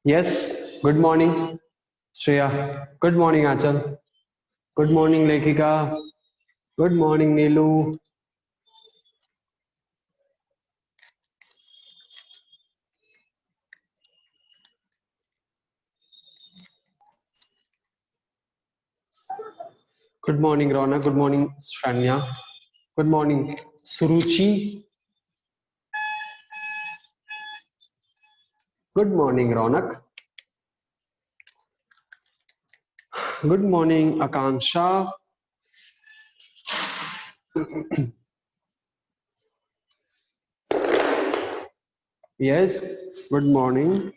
Yes, good morning, Shreya. Good morning, Achal. Good morning, Lekika. Good morning, Neelu. Good morning, Rona. Good morning, Shania. Good morning, Suruchi. Good morning, Ronak. Good morning, Akanksha. Yes, good morning.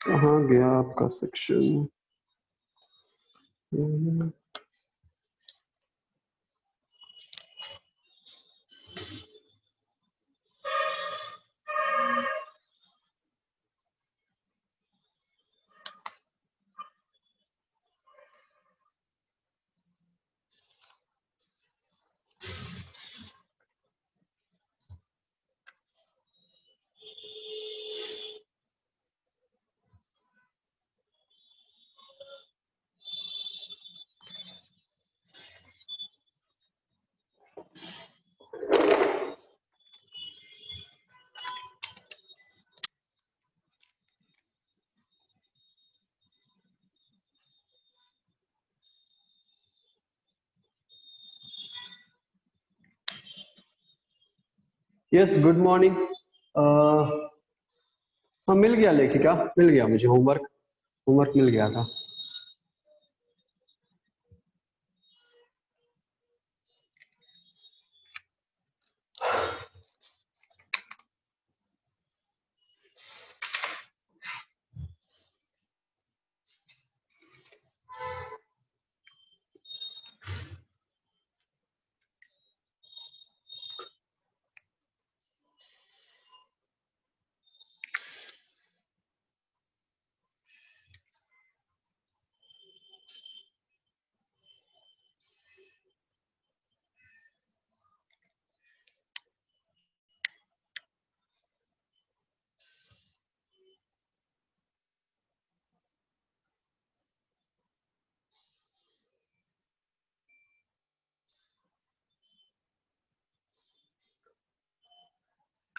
कहाँ गया आपका section? Yes, good morning. हाँ, मिल गया लेखिका, मिल गया मुझे homework. Homework मिल गया था.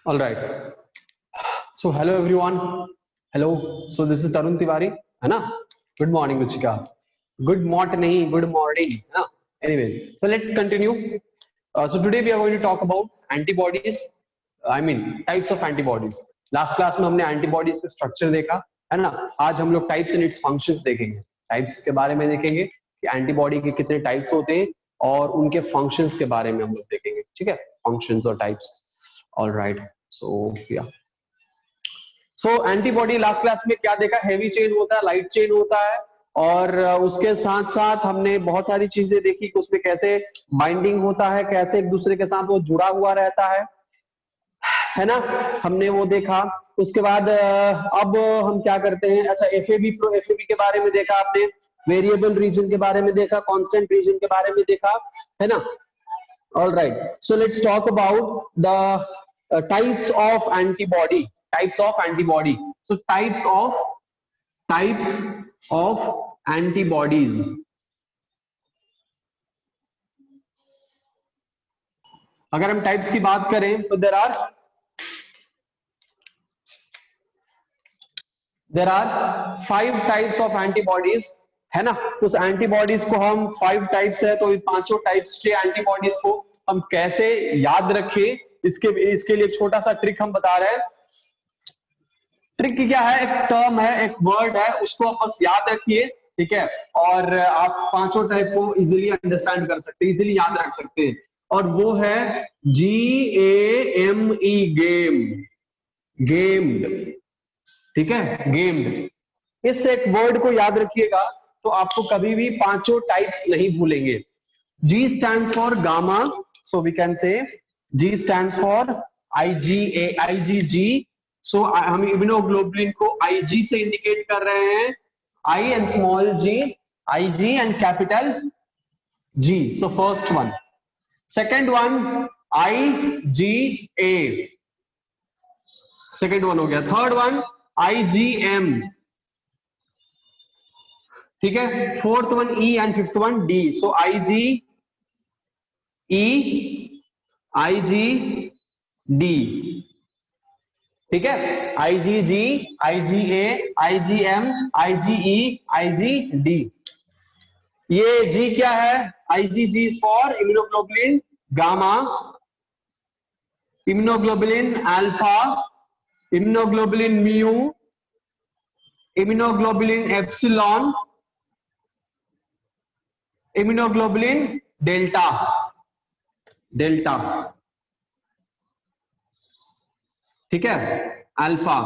All right. So hello everyone. Hello. So this is Tarun Tiwari, है ना? Good morning, Ruchika. Good morning नहीं, good morning, है ना? Anyways, so let's continue. So today we are going to talk about antibodies. I mean types of antibodies. Last class में हमने antibodies का structure देखा, है ना? आज हम लोग types and its functions देखेंगे. Types के बारे में देखेंगे कि antibody के कितने types होते हैं और उनके functions के बारे में हम लोग देखेंगे. ठीक है? Functions और types. All right. So yeah. सो एंटीबॉडी लास्ट क्लास में क्या देखा? हेवी चेन होता है, लाइट चेन होता है, और उसके साथ साथ हमने बहुत सारी चीजें देखी कि उसमें कैसे बाइंडिंग होता है, कैसे एक दूसरे के साथ वो जुड़ा हुआ रहता है ना? हमने वो देखा. उसके बाद अब हम क्या करते हैं? अच्छा, एफएबी के बारे में देखा आपने, वेरिएबल रीजन के बारे में देखा, कांस्टेंट रीजन के बारे में देखा, है ना? All right. So let's talk about the types of antibody. Types of antibody. So types of antibodies. अगर हम types की बात करें तो there are 5 types of antibodies, है ना? उस एंटीबॉडीज को हम 5 टाइप्स है, तो पांचों टाइप्स के एंटीबॉडीज को हम कैसे याद रखें, इसके लिए छोटा सा ट्रिक हम बता रहे हैं. ट्रिक क्या है? एक टर्म है, एक वर्ड है, उसको आप बस याद रखिए, ठीक है? और आप पांचों टाइप को इजीली अंडरस्टैंड कर सकते हैं, इजीली याद रख सकते हैं. और वो है GAME, गेम, गेम्ड. ठीक है? गेम्ड. इस एक वर्ड को याद रखिएगा तो आपको कभी भी पांचों टाइप्स नहीं भूलेंगे. G stands for gamma, so we can say G stands for IgG. So हम इम्यूनोग्लोबुलिन को IG से इंडिकेट कर रहे हैं, I and small g, IG and capital G. So first one. Second one, IgA. Second one हो गया। Third one IgM, ठीक है। Fourth one E and fifth one D। So IgE, IgD, ठीक है। IgG, IgA, IgM, IgE, IgD। ये G क्या है? IgG is for immunoglobulin gamma, immunoglobulin alpha, immunoglobulin mu, immunoglobulin epsilon, immunoglobulin delta, delta, ठीक है। Alpha,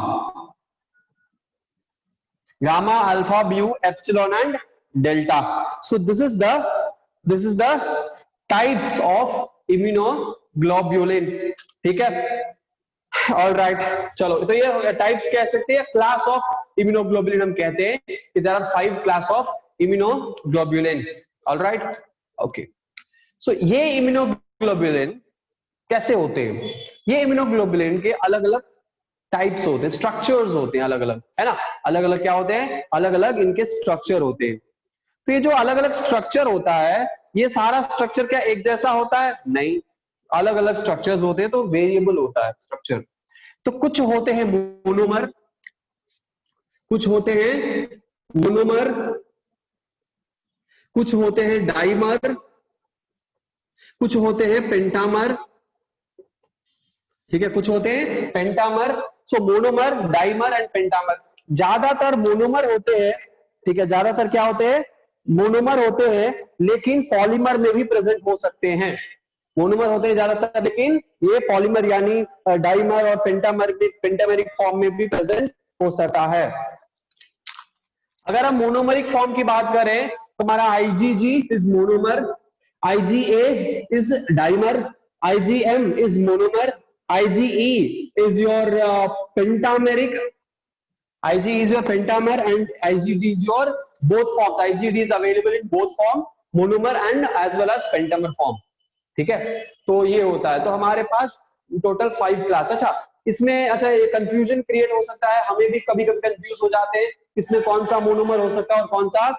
gamma, alpha, mu, epsilon and delta. So this is the types of immunoglobulin, ठीक है। All right, चलो तो ये हो गया टाइप्स, कह सकते हैं क्लास ऑफ इम्यूनोग्लोबुलिन। हम कहते हैं कि there are 5 class of immunoglobulin. All right, okay. So ये इम्यूनोग्लोबुलिन कैसे होते हैं? ये इम्यूनोग्लोबुलिन के अलग अलग टाइप्स होते हैं, स्ट्रक्चर्स होते हैं अलग अलग, है ना। अलग अलग क्या होते हैं? अलग अलग इनके स्ट्रक्चर होते हैं। तो ये जो अलग अलग स्ट्रक्चर होता है, ये सारा स्ट्रक्चर क्या एक जैसा होता है? नहीं, अलग अलग स्ट्रक्चर्स होते हैं, तो वेरिएबल होता है स्ट्रक्चर। तो कुछ होते हैं मोनोमर, कुछ होते हैं मोनोमर, कुछ होते हैं डाइमर, कुछ होते हैं पेंटामर, ठीक है। कुछ होते हैं pentamer. So monomer, dimer and pentamer. ज्यादातर मोनोमर होते हैं, ठीक है। ज्यादातर क्या होते हैं? मोनोमर होते हैं, लेकिन पॉलीमर में भी प्रेजेंट हो सकते हैं। मोनोमर होते हैं ज्यादातर, लेकिन ये पॉलीमर यानी डाइमर और पेंटामर, पेंटामेरिक फॉर्म में भी प्रेजेंट हो सकता है। अगर हम मोनोमरिक फॉर्म की बात करें तो हमारा IgG is monomer, IgA is dimer, IgM is monomer, IgE is your pentameric, IgE is your pentamer and IgD is your both forms. IgD is available in both form, monomer and as well as pentamer form, ठीक है। तो ये होता है। तो हमारे पास total 5 class. अच्छा, इसमें अच्छा ये कंफ्यूजन क्रिएट हो सकता है, हमें भी कभी कभी कंफ्यूज हो जाते हैं इसमें कौन सा मोनोमर हो सकता है और कौन सा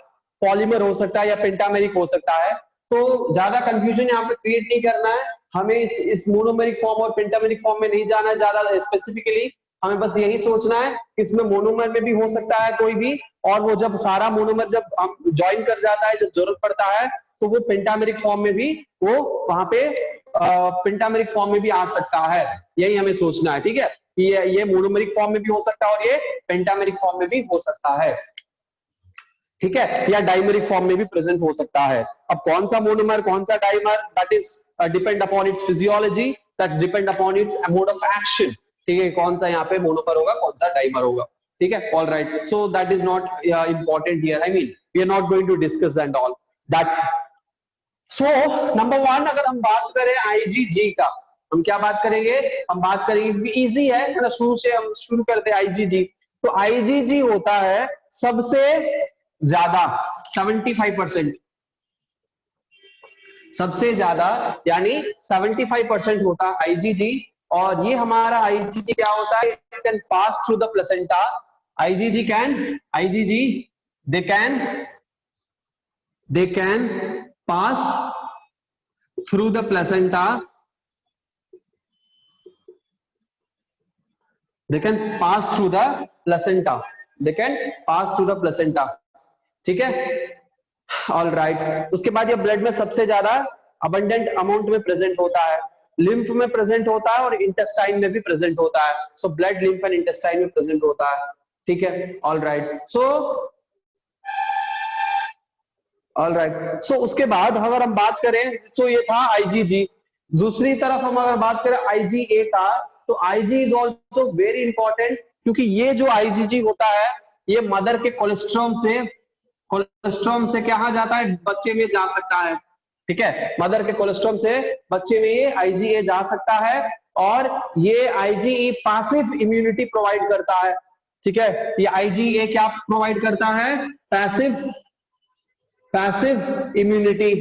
पॉलीमर हो सकता है या पेंटामेरिक हो सकता है। तो ज्यादा कंफ्यूजन यहाँ पे क्रिएट नहीं करना है हमें, इस मोनोमेरिक फॉर्म और पेंटामेरिक फॉर्म में नहीं जाना है ज्यादा स्पेसिफिकली। हमें बस यही सोचना है इसमें मोनोमर में भी हो सकता है कोई भी, और वो जब सारा मोनोमर जब हम ज्वाइन कर जाता है, जब जरूरत पड़ता है, तो वो पेंटामेरिक फॉर्म में भी वो वहां पे पेंटामेरिक फॉर्म में भी आ सकता है। यही हमें सोचना है, ठीक है। ये मोनोमेरिक फॉर्म में भी हो सकता है और ये पेंटामेरिक फॉर्म में भी हो सकता है, ठीक है, या डाइमेरिक फॉर्म में भी प्रेजेंट हो सकता है। अब कौन सा मोनोमर कौन सा dimer, that is depend upon its physiology, that's depend upon its mode of action, ठीक है। कौन सा यहाँ पे मोनोमर होगा, कौन सा डाइमर होगा, ठीक है। All right, so that is not important here, I mean we are not going to discuss and all that. So number 1, अगर हम बात करें IgG का, हम क्या बात करेंगे? हम बात करेंगे, इजी है ना, शुरू से हम शुरू करते हैं IgG। तो IgG होता है सबसे ज्यादा 75%, सबसे ज्यादा यानी 75% होता है IgG। और ये हमारा IgG क्या होता है? It can pass through the placenta. IgG they can pass through the placenta, they can pass through the placenta, they can pass through the placenta, ठीक है। ऑल राइट, उसके बाद ये ब्लड में सबसे ज्यादा अबंडेंट अमाउंट में प्रेजेंट होता है, लिम्फ में प्रेजेंट होता है और इंटेस्टाइन में भी प्रेजेंट होता है। So blood, lymph and intestine में प्रेजेंट होता है, ठीक है। ऑल राइट, ऑल राइट, सो उसके बाद अगर हम बात करें, सो ये था IgG। दूसरी तरफ हम अगर बात करें IgA का, तो IG is also very important, क्योंकि ये जो IgG होता है ये मदर के कोलेस्ट्रॉम से क्या जाता है? बच्चे में जा सकता है, ठीक है। मदर के कोलेस्ट्रॉम से बच्चे में ये IgA जा सकता है, और ये IgE पैसिव इम्यूनिटी प्रोवाइड करता है, ठीक है। ये IgA क्या प्रोवाइड करता है? पैसिव इम्यूनिटी,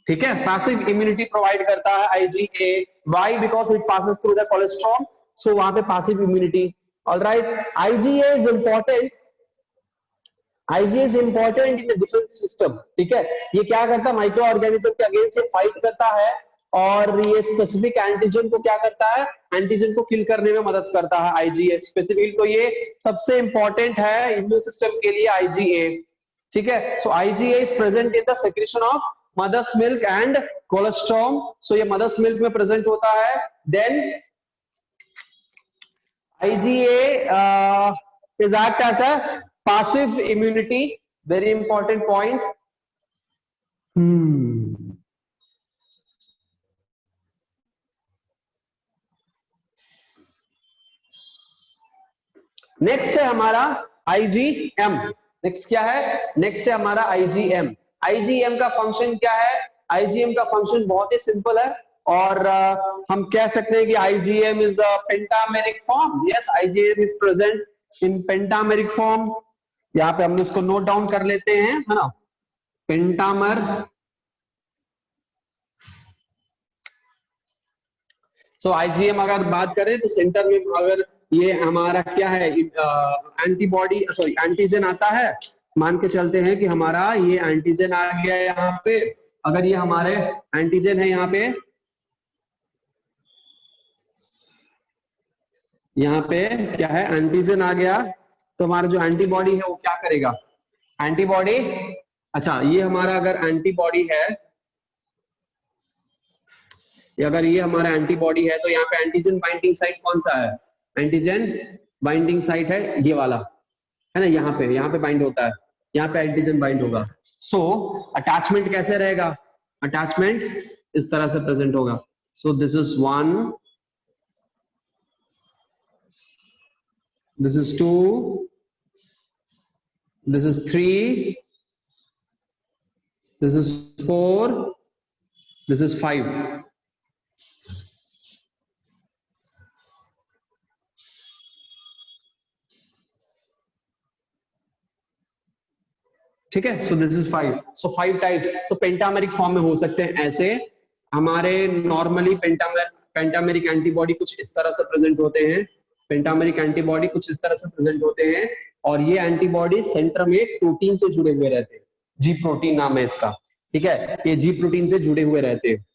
ठीक है, पैसिव इम्यूनिटी प्रोवाइड करता है IgA. Why? Because it passes through the cholesterol, so वहां पे passive immunity. Alright, IgA is important, IgA is important in the defence system. ठीक है, ये क्या करता है, माइक्रो ऑर्गेनिज्म के अगेंस्ट फाइट करता है, और ये स्पेसिफिक एंटीजन को क्या करता है, एंटीजन को किल करने में मदद करता है आईजीए स्पेसिफिक। तो ये सबसे इंपॉर्टेंट है इम्यून सिस्टम के लिए आईजीए। ठीक है, so IgA is present in the secretion of mother's milk and cholesterol. So ये मदर्स मिल्क में प्रेजेंट होता है। Then IgA is act as a passive immunity, very important point. Next है हमारा IgM। नेक्स्ट क्या है, नेक्स्ट है हमारा IgM। IgM का फंक्शन क्या है? IgM का फंक्शन बहुत ही सिंपल है, और हम कह सकते हैं कि IgM is a pentameric form. Yes, IgM is present in pentameric form. यहाँ पे हम उसको नोट डाउन कर लेते हैं, है ना, पेंटामर। सो IgM अगर बात करें तो सेंटर में अगर ये हमारा क्या है, एंटीबॉडी सॉरी एंटीजन आता है, मान के चलते हैं कि हमारा ये एंटीजन आ गया यहाँ पे। अगर ये हमारे एंटीजन है यहाँ पे, यहाँ पे क्या है, एंटीजन आ गया, तो हमारा जो एंटीबॉडी है वो क्या करेगा, एंटीबॉडी, अच्छा ये हमारा अगर एंटीबॉडी है, अगर ये हमारा एंटीबॉडी है, तो यहाँ पे एंटीजन बाइंडिंग साइट कौन सा है, एंटीजन बाइंडिंग साइट है ये वाला, है ना, यहाँ पे बाइंड होता है, यहाँ पे एंटीजन बाइंड होगा। सो अटैचमेंट कैसे रहेगा, अटैचमेंट इस तरह से प्रेजेंट होगा। So this is 1, this is 2, this is 3, this is 4, this is 5। ठीक है, so this is 5। So 5 types. तो पेंटामेरिक फॉर्म में हो सकते हैं ऐसे, हमारे नॉर्मली पेंटामेरिक एंटीबॉडी कुछ इस तरह से प्रेजेंट होते हैं, पेंटामेरिक एंटीबॉडी कुछ इस तरह से प्रेजेंट होते हैं, और ये एंटीबॉडी सेंटर में प्रोटीन से जुड़े हुए रहते हैं, जी प्रोटीन नाम है इसका। ठीक है, ये जी प्रोटीन से जुड़े हुए रहते हैं।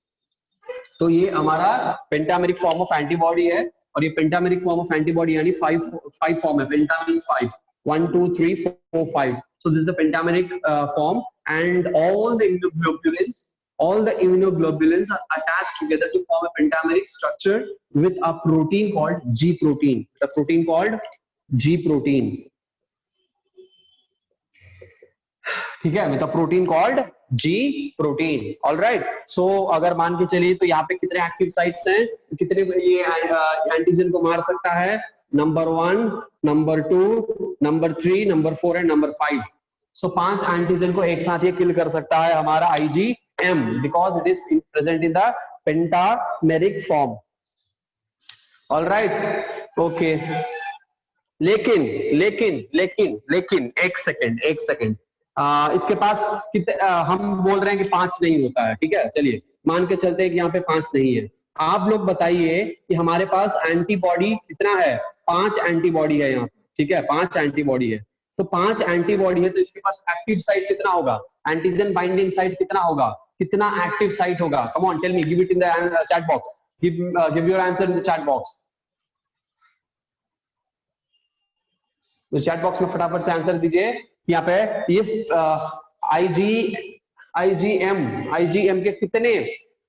तो ये हमारा पेंटामेरिक फॉर्म ऑफ एंटीबॉडी है, और ये पेंटामेरिक फॉर्म ऑफ एंटीबॉडी यानी 5 फॉर्म है, पेंटा means 5, 1 2 3 4 5। So this is the pentameric form, and all the immunoglobulins are attached together to form a pentameric structure with a protein called G protein. The protein called G protein. ठीक है, with a protein called G protein. All right. So अगर मान के चलिए तो यहाँ पे कितने एक्टिव साइट्स हैं, कितने ये एंटीजन को मार सकता है, number 1, number 2, number 3, number 4 and number 5। So 5 antigen को एक साथ ये किल कर सकता है हमारा IgM, because it is present in the pentameric form. Alright, okay. लेकिन लेकिन लेकिन लेकिन एक सेकेंड इसके पास हम बोल रहे हैं कि 5 नहीं होता है। ठीक है, चलिए मान के चलते हैं कि यहाँ पे 5 नहीं है। आप लोग बताइए कि हमारे पास एंटीबॉडी कितना है, 5 एंटीबॉडी है यहाँ। ठीक है, 5 एंटीबॉडी है, तो 5 एंटीबॉडी है, तो इसके पास एक्टिव साइट कितना होगा, एंटीजन बाइंडिंग साइट कितना होगा, कितना एक्टिव साइट होगा? Come on tell me, give it in the chat box, give your answer in the chat box. तो चैट बॉक्स में फटाफट से आंसर दीजिए। यहाँ पे इस IgM के कितने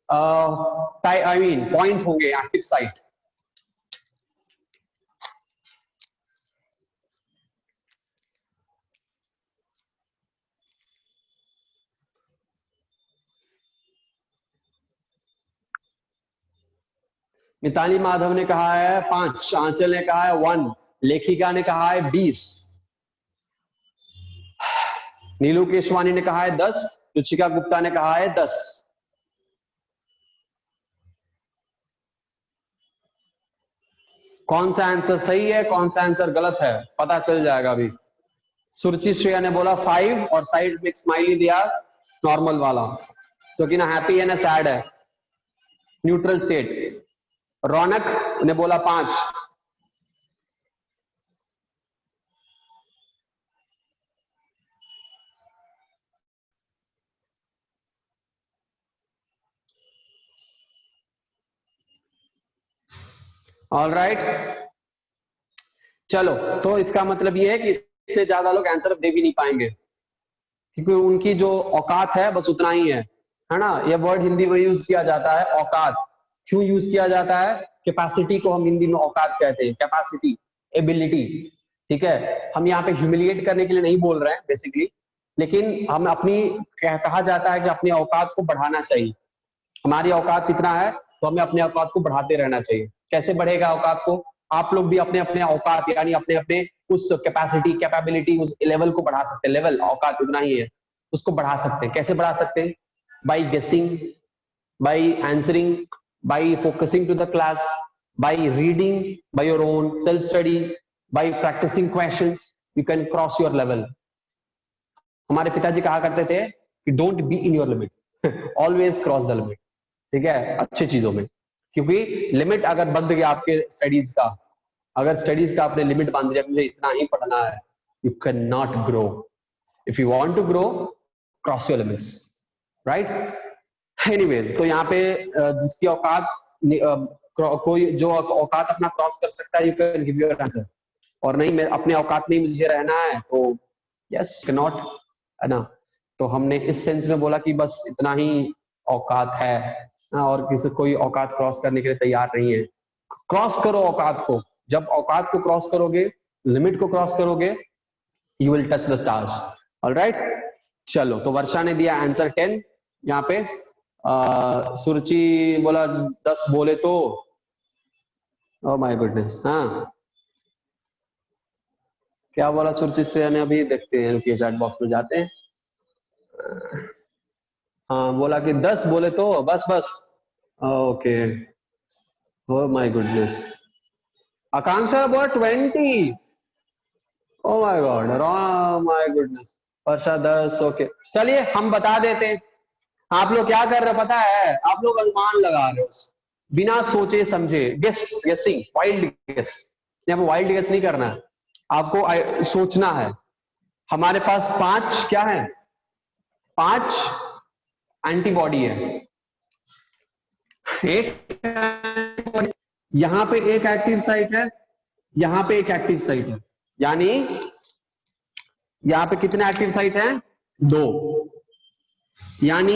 पॉइंट होंगे एक्टिव साइट? मिताली माधव ने कहा है 5, आंचल ने कहा है 1, लेखिका ने कहा है 20, नीलू केशवानी ने कहा है 10, रुचिका गुप्ता ने कहा है 10। कौन सा आंसर सही है, कौन सा आंसर गलत है, पता चल जाएगा अभी। सुरुचि श्रेया ने बोला 5 और साइड में स्माइली दिया नॉर्मल वाला। जो कि ना हैप्पी है ना सैड है, न्यूट्रल स्टेट। रौनक ने बोला 5। ऑल राइट, चलो तो इसका मतलब ये है कि इससे ज्यादा लोग आंसर दे भी नहीं पाएंगे, क्योंकि उनकी जो औकात है बस उतना ही है ना। ये वर्ड हिंदी में यूज किया जाता है औकात। क्यों यूज किया जाता है? कैपेसिटी को हम हिंदी में औकात कहते हैं, कैपेसिटी, एबिलिटी। ठीक है, हम यहाँ पे ह्यूमिलिएट करने के लिए नहीं बोल रहे हैं बेसिकली, लेकिन हम अपनी, कहा जाता है कि अपनी औकात को बढ़ाना चाहिए। हमारी औकात कितना है तो हमें अपने औकात को बढ़ाते रहना चाहिए। कैसे बढ़ेगा औकात को? आप लोग भी अपने अपने औकात यानी अपने अपने उस कैपेसिटी, कैपेबिलिटी, उस लेवल को बढ़ा सकते हैं। लेवल औकात उतना ही है, उसको बढ़ा सकते हैं। कैसे बढ़ा सकते हैं? By guessing, by answering, by focusing to the class, by reading, by your own self study, by practising questions, you can cross your level. हमारे पिताजी कहा करते थे कि don't be in your limit, always cross the limit. ठीक है, अच्छी चीजों में, क्योंकि लिमिट अगर बंध गया आपके स्टडीज का, अगर स्टडीज का आपने लिमिट बांध दिया मुझे इतना ही पढ़ना है, you can not grow. If you want to grow, cross your limits, right. Anyways, तो यहाँ पे जिसकी औकात, कोई जो औकात अपना क्रॉस कर सकता है, you can give your answer. और नहीं, मैं अपने औकात में मुझे रहना है तो यस, कैन नॉट, है ना। तो हमने इस सेंस में बोला कि बस इतना ही औकात है, और किसी कोई औकात क्रॉस करने के लिए तैयार नहीं है। क्रॉस करो औकात को। जब औकात को क्रॉस करोगे, लिमिट को क्रॉस करोगे, you will touch the stars. Alright, चलो तो वर्षा ने दिया आंसर 10 यहाँ पे। सुरुचि बोला 10 बोले तो, ओ माय गुडनेस, हाँ क्या बोला सुरुचि श्रेया ने? अभी देखते हैं, रुकिए चैट बॉक्स में जाते हैं। हाँ, बोला कि 10 बोले तो बस बस। Okay, oh my goodness. Akanksha बोला 20। Oh my god, my goodness. Varsha 10, okay. चलिए हम बता देते हैं। आप लोग क्या कर रहे हो पता है? आप लोग अनुमान लगा रहे हो बिना सोचे समझे, गेसिंग, वाइल्ड गेस। यहाँ पे वाइल्ड गेस नहीं करना है, आपको सोचना है। हमारे पास 5 क्या है? 5 एंटीबॉडी है। एक यहां पे एक एक्टिव साइट है, यहां पे एक एक्टिव साइट है, यानी यहां पे कितने एक्टिव साइट है? 2। यानी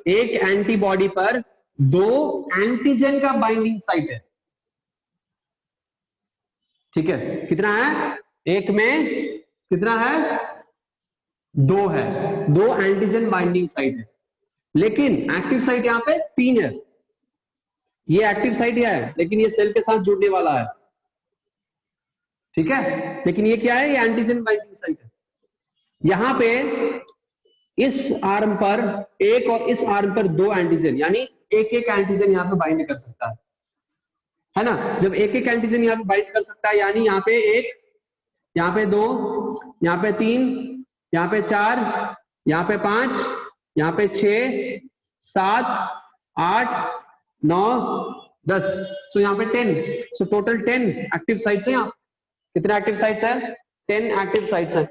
एक एंटीबॉडी पर 2 एंटीजन का बाइंडिंग साइट है। ठीक है, कितना है? एक में कितना है? 2 है, 2 एंटीजन बाइंडिंग साइट है। लेकिन एक्टिव साइट यहां पे 3 है। ये एक्टिव साइट है, लेकिन ये सेल के साथ जुड़ने वाला है। ठीक है, लेकिन ये क्या है? ये एंटीजन बाइंडिंग साइट है। यहां पे इस आर्म पर एक और इस आर्म पर 2 एंटीजन, यानी एक एक एंटीजन यहां पे बाइंड कर सकता है ना। जब एक एक एंटीजन यहां पे बाइंड कर सकता है, यानी यहां पे 1, यहां पे 2, यहां पे 3, यहां पे 4, यहां पे 5, यहां पे 6, 7, 8, 9, 10। सो यहां पे 10। सो टोटल 10 एक्टिव साइट्स है। यहाँ कितने एक्टिव साइट्स है? 10 एक्टिव साइट्स है,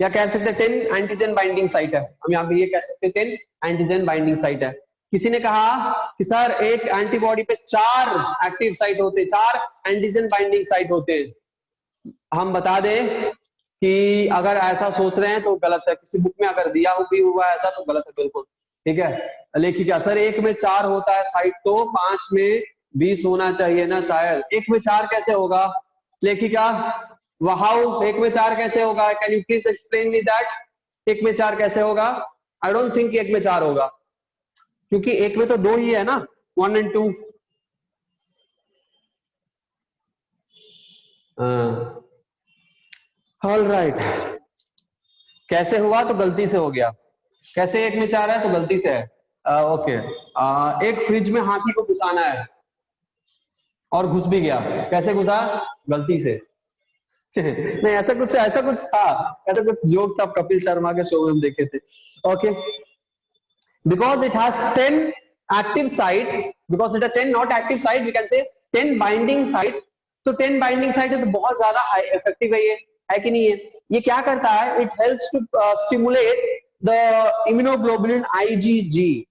या कह सकते हैं 10 एंटीजन बाइंडिंग साइट है। हम यहाँ पे ये कह सकते हैं 10 एंटीजन बाइंडिंग साइट है। किसी ने कहा कि सर एक एंटीबॉडी पे 4 एक्टिव साइट होते, 4 एंटीजन बाइंडिंग साइट होते हैं। हम बता दें कि अगर ऐसा सोच रहे हैं तो गलत है। किसी बुक में अगर दिया भी हुआ है ऐसा तो गलत है बिल्कुल। ठीक है, लेखिका सर एक में 4 होता है साइट, तो 5 में 20 होना चाहिए ना शायद। एक में 4 कैसे होगा? लेखिका हाउ एक में 4 कैसे होगा? Can you please explain me that? एक में 4 कैसे होगा? आई डोंट थिंक एक में 4 होगा, क्योंकि एक में तो 2 ही है ना, 1 and 2। ऑल राइट, कैसे हुआ? तो गलती से हो गया। कैसे एक में 4 है? तो गलती से है। ओके, एक फ्रिज में हाथी को घुसाना है और घुस भी गया। कैसे घुसा? गलती से। नहीं, ऐसा कुछ था, ऐसा कुछ जोक था कपिल शर्मा के शो में हम देखे थे। Okay, because it has 10 active site, because it has 10 not active site, we can say 10 binding site. तो 10 बाइंडिंग साइट है तो बहुत ज्यादा इफेक्टिव है, ये है कि नहीं है? ये क्या करता है? It helps to stimulate the immunoglobulin IgG,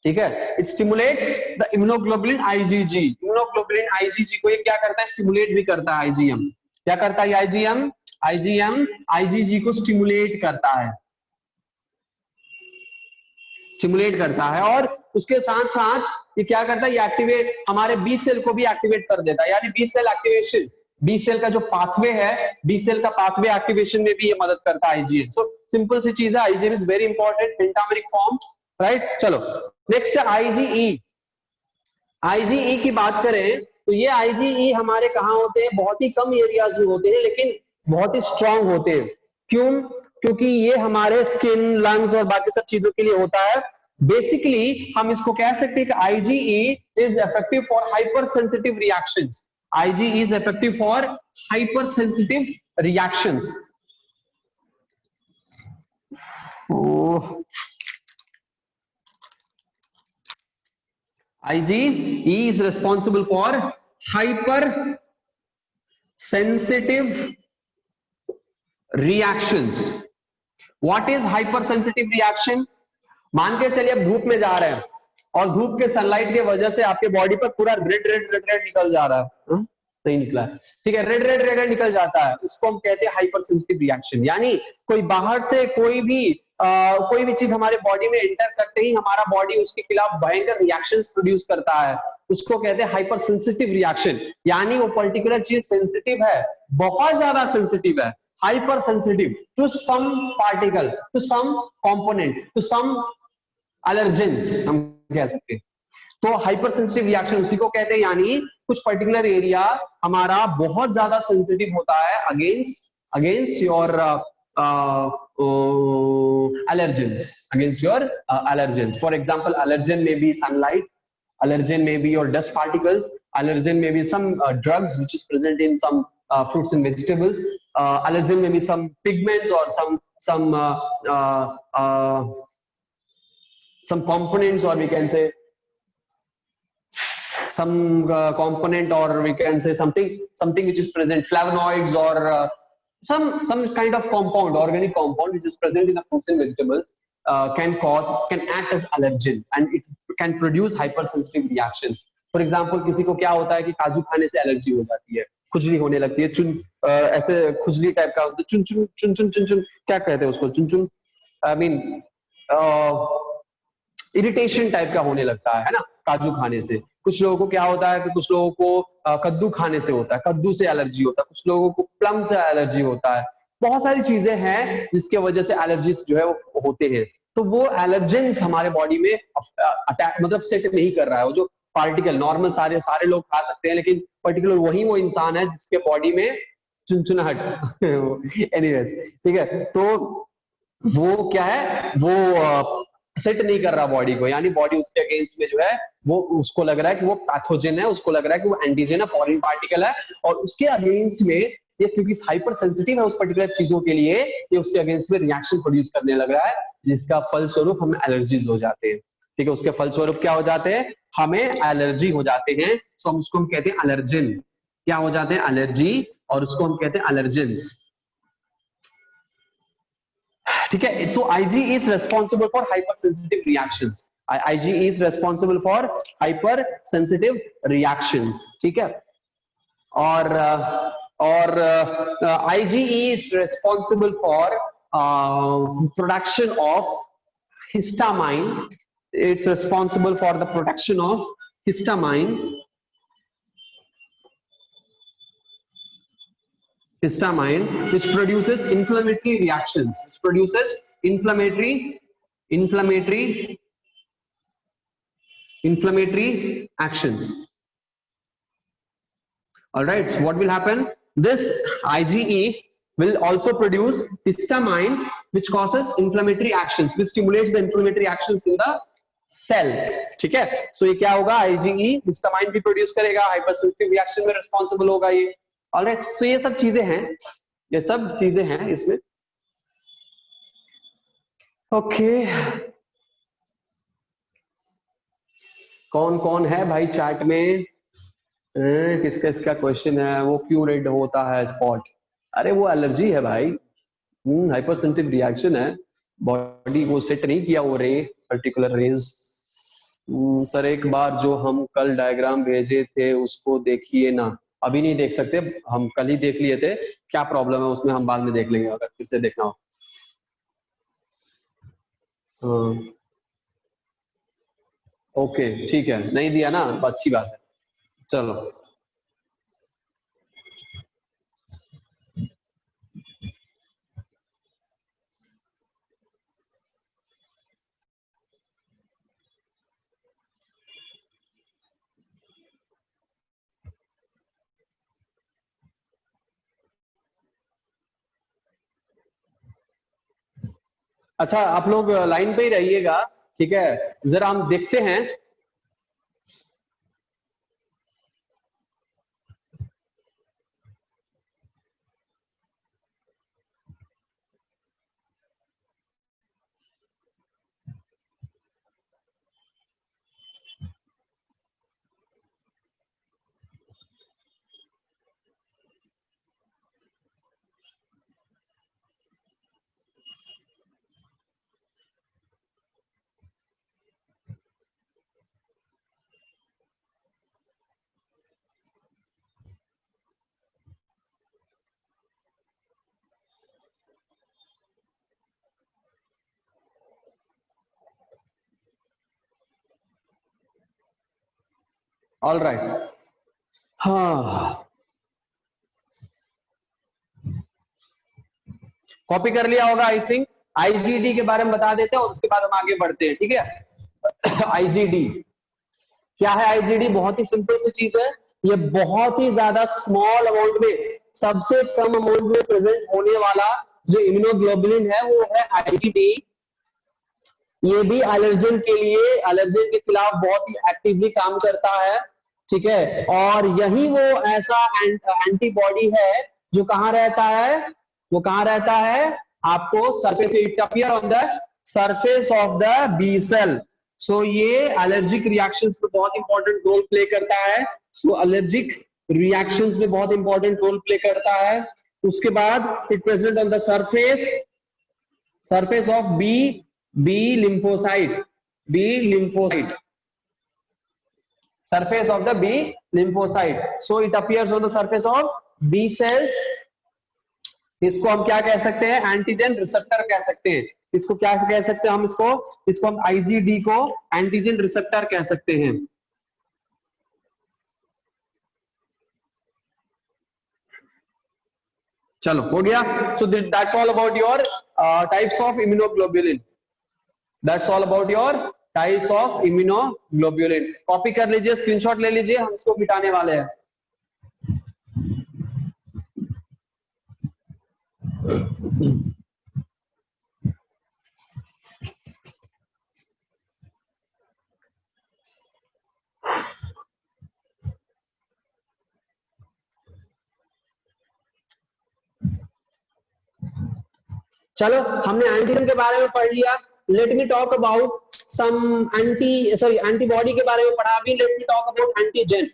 ठीक है? It stimulates the immunoglobulin IgG. Immunoglobulin IgG को ये क्या करता है? स्टिमुलेट भी करता है। आईजीएम क्या करता है? आईजीएम आईजीएम आईजीजी को स्टिमुलेट करता है, स्टिमुलेट करता है। और उसके साथ साथ ये क्या करता है? ये एक्टिवेट हमारे बी सेल को भी एक्टिवेट कर देता है, यानी B cell activation, B cell का जो पाथवे है, बी सेल का पाथवे एक्टिवेशन में भी ये मदद करता है आईजीएम। सो सिंपल सी चीज है, IgM is very important, pentameric form, right? चलो नेक्स्ट है आईजीई। आईजीई की बात करें तो ये आईजीई हमारे कहाँ होते हैं? बहुत ही कम एरियाज में होते हैं, लेकिन बहुत ही स्ट्रांग होते हैं। क्यों? क्योंकि ये हमारे स्किन, लंग्स और बाकी सब चीजों के लिए होता है। बेसिकली हम इसको कह सकते हैं कि IgE is effective for hyper sensitive reactions. IgE is effective for hyper sensitive reactions. IgE is responsible for hypersensitive reactions. What is hypersensitive reaction? मान के चलिए आप धूप में जा रहे हैं और धूप के सनलाइट के वजह से आपके बॉडी पर पूरा रेड रेड रेड रेड निकल जा रहा है, नहीं निकला है, ठीक है, रेड रेड रेड रेड निकल जाता है, उसको हम कहते हैं हाइपर सेंसिटिव रिएक्शन। यानी कोई बाहर से कोई भी चीज हमारे बॉडी में एंटर करते ही हमारा बॉडी उसके खिलाफ भयंकर रिएक्शंस प्रोड्यूस करता है, उसको कहते हैं हाइपर सेंसिटिव रिएक्शन। यानी वो पर्टिकुलर चीज सेंसिटिव है, बहुत ज्यादा सेंसिटिव है, hyper sensitive to some particle, to some component, to some allergens हम कह सकते हैं। तो हाइपर सेंसिटिव रिएक्शन उसी को कहते हैं, यानी कुछ पर्टिकुलर एरिया हमारा बहुत ज्यादा सेंसिटिव होता है against your allergens, against your allergens. For example, allergen may be sunlight, allergen may be your dust particles, allergen may be some drugs which is present in some fruits and vegetables, allergen may be some pigments or some components, or we can say some component, or we can say something which is present, flavonoids or some kind of compound, organic compound which is present in the fruits and vegetables can act as allergen, and it can produce hypersensitive reactions. For example, किसी को क्या होता है कि काजू खाने से allergy हो जाती है, खुजली होने लगती है, ऐसे खुजली टाइप का होता है, चुन चुन चुन चुन चुन चुन, क्या कहते हैं उसको, चुन चुन, आई मीन इरिटेशन टाइप का होने लगता है ना काजू खाने से। कुछ लोगों को क्या होता है कि कुछ लोगों को कद्दू खाने से होता है, कद्दू से एलर्जी होता है, कुछ लोगों को प्लम से एलर्जी होता है, बहुत सारी चीजें हैं जिसके वजह से एलर्जीज जो है वो होते हैं। तो वो एलर्जेंस हमारे बॉडी में अटैक मतलब सेट नहीं कर रहा है। वो जो पार्टिकल नॉर्मल सारे लोग खा सकते हैं, लेकिन पर्टिकुलर वही वो इंसान है जिसके बॉडी में चुनचुनाहट एनीवेज, ठीक है, तो वो क्या है, वो सेट नहीं कर रहा बॉडी को, यानी बॉडी उसके अगेंस्ट में जो है वो उसको लग रहा है कि वो पैथोजन है, उसको लग रहा है कि वो एंटीजन है, फॉरेन पार्टिकल है, और उसके अगेंस्ट में ये क्योंकि हाइपर सेंसिटिव है उस पर्टिकुलर चीजों के लिए, ये उसके अगेंस्ट में रिएक्शन प्रोड्यूस करने लग रहा है, जिसका फलस्वरूप हमें एलर्जीज हो जाते हैं। ठीक है, उसके फलस्वरूप क्या हो जाते हैं, हमें एलर्जी हो जाते हैं। सो हम उसको हम कहते हैं एलर्जन, क्या हो जाते हैं, एलर्जी, और उसको हम कहते हैं एलर्जेंस। ठीक है, तो IG is responsible for hyper sensitive reactions, IG is responsible for hyper sensitive reactions, ठीक है, और IG is responsible for production of histamine. It's responsible for the production of histamine, which produces inflammatory reactions, which produces inflammatory actions. All right, so what will happen, this IgE will also produce histamine, which causes inflammatory actions, which stimulates the inflammatory actions in the cell. ठीक है, so ये क्या होगा, IgE histamine भी produce करेगा, hypersensitive reaction में responsible होगा ये। ऑलराइट, so ये सब चीजें हैं, ये सब चीजें हैं इसमें। ओके, कौन कौन है भाई चैट में? किसका इसका क्वेश्चन है? वो क्यों रेड होता है स्पॉट? अरे वो एलर्जी है भाई, हाइपरसेंसिटिव रिएक्शन है, बॉडी को सेट नहीं किया वो रे, पर्टिकुलर रेज। सर एक बार जो हम कल डायग्राम भेजे थे उसको देखिए ना। अभी नहीं देख सकते, हम कल ही देख लिए थे, क्या प्रॉब्लम है उसमें हम बाद में देख लेंगे अगर फिर से देखना हो। हाँ ओके ठीक है, नहीं दिया ना तो अच्छी बात है। चलो अच्छा, आप लोग लाइन पे ही रहिएगा, ठीक है? जरा हम देखते हैं। ऑल राइट, हाँ कॉपी कर लिया होगा आई थिंक। आईजीडी के बारे में बता देते हैं और उसके बाद हम आगे बढ़ते हैं, ठीक है? आईजीडी क्या है? आईजीडी बहुत ही सिंपल सी चीज है, ये बहुत ही ज्यादा स्मॉल अमाउंट में, सबसे कम अमाउंट में प्रेजेंट होने वाला जो इम्यूनोग्लोबुलिन है वो है आईजीडी। ये भी एलर्जन के लिए, एलर्जन के खिलाफ बहुत ही एक्टिवली काम करता है, ठीक है? और यही वो ऐसा एंटीबॉडी है जो कहां रहता है, वो कहां रहता है? आपको surface, it appear on the surface of the B cell. So ये एलर्जिक रिएक्शंस में बहुत इंपॉर्टेंट रोल प्ले करता है। सो एलर्जिक रिएक्शंस में बहुत इंपॉर्टेंट रोल प्ले करता है। उसके बाद it present on the surface, surface of B lymphocyte, B lymphocyte, surface of the B lymphocyte. So it appears on the surface of B cells. इसको हम क्या कह सकते हैं? एंटीजन रिसेप्टर कह सकते हैं। इसको क्या कह सकते हैं हम? इसको हम आईजीडी को एंटीजन रिसेप्टर कह सकते हैं। चलो हो गया। So that's all about your types of immunoglobulin, that's all about your types of immunoglobulin. Copy कर लीजिए, स्क्रीनशॉट ले लीजिए, हम इसको मिटाने वाले हैं। चलो हमने एंटीजन के बारे में पढ़ लिया। Let me talk about some antibody के बारे में पढ़ा। अभी let me talk about antigen,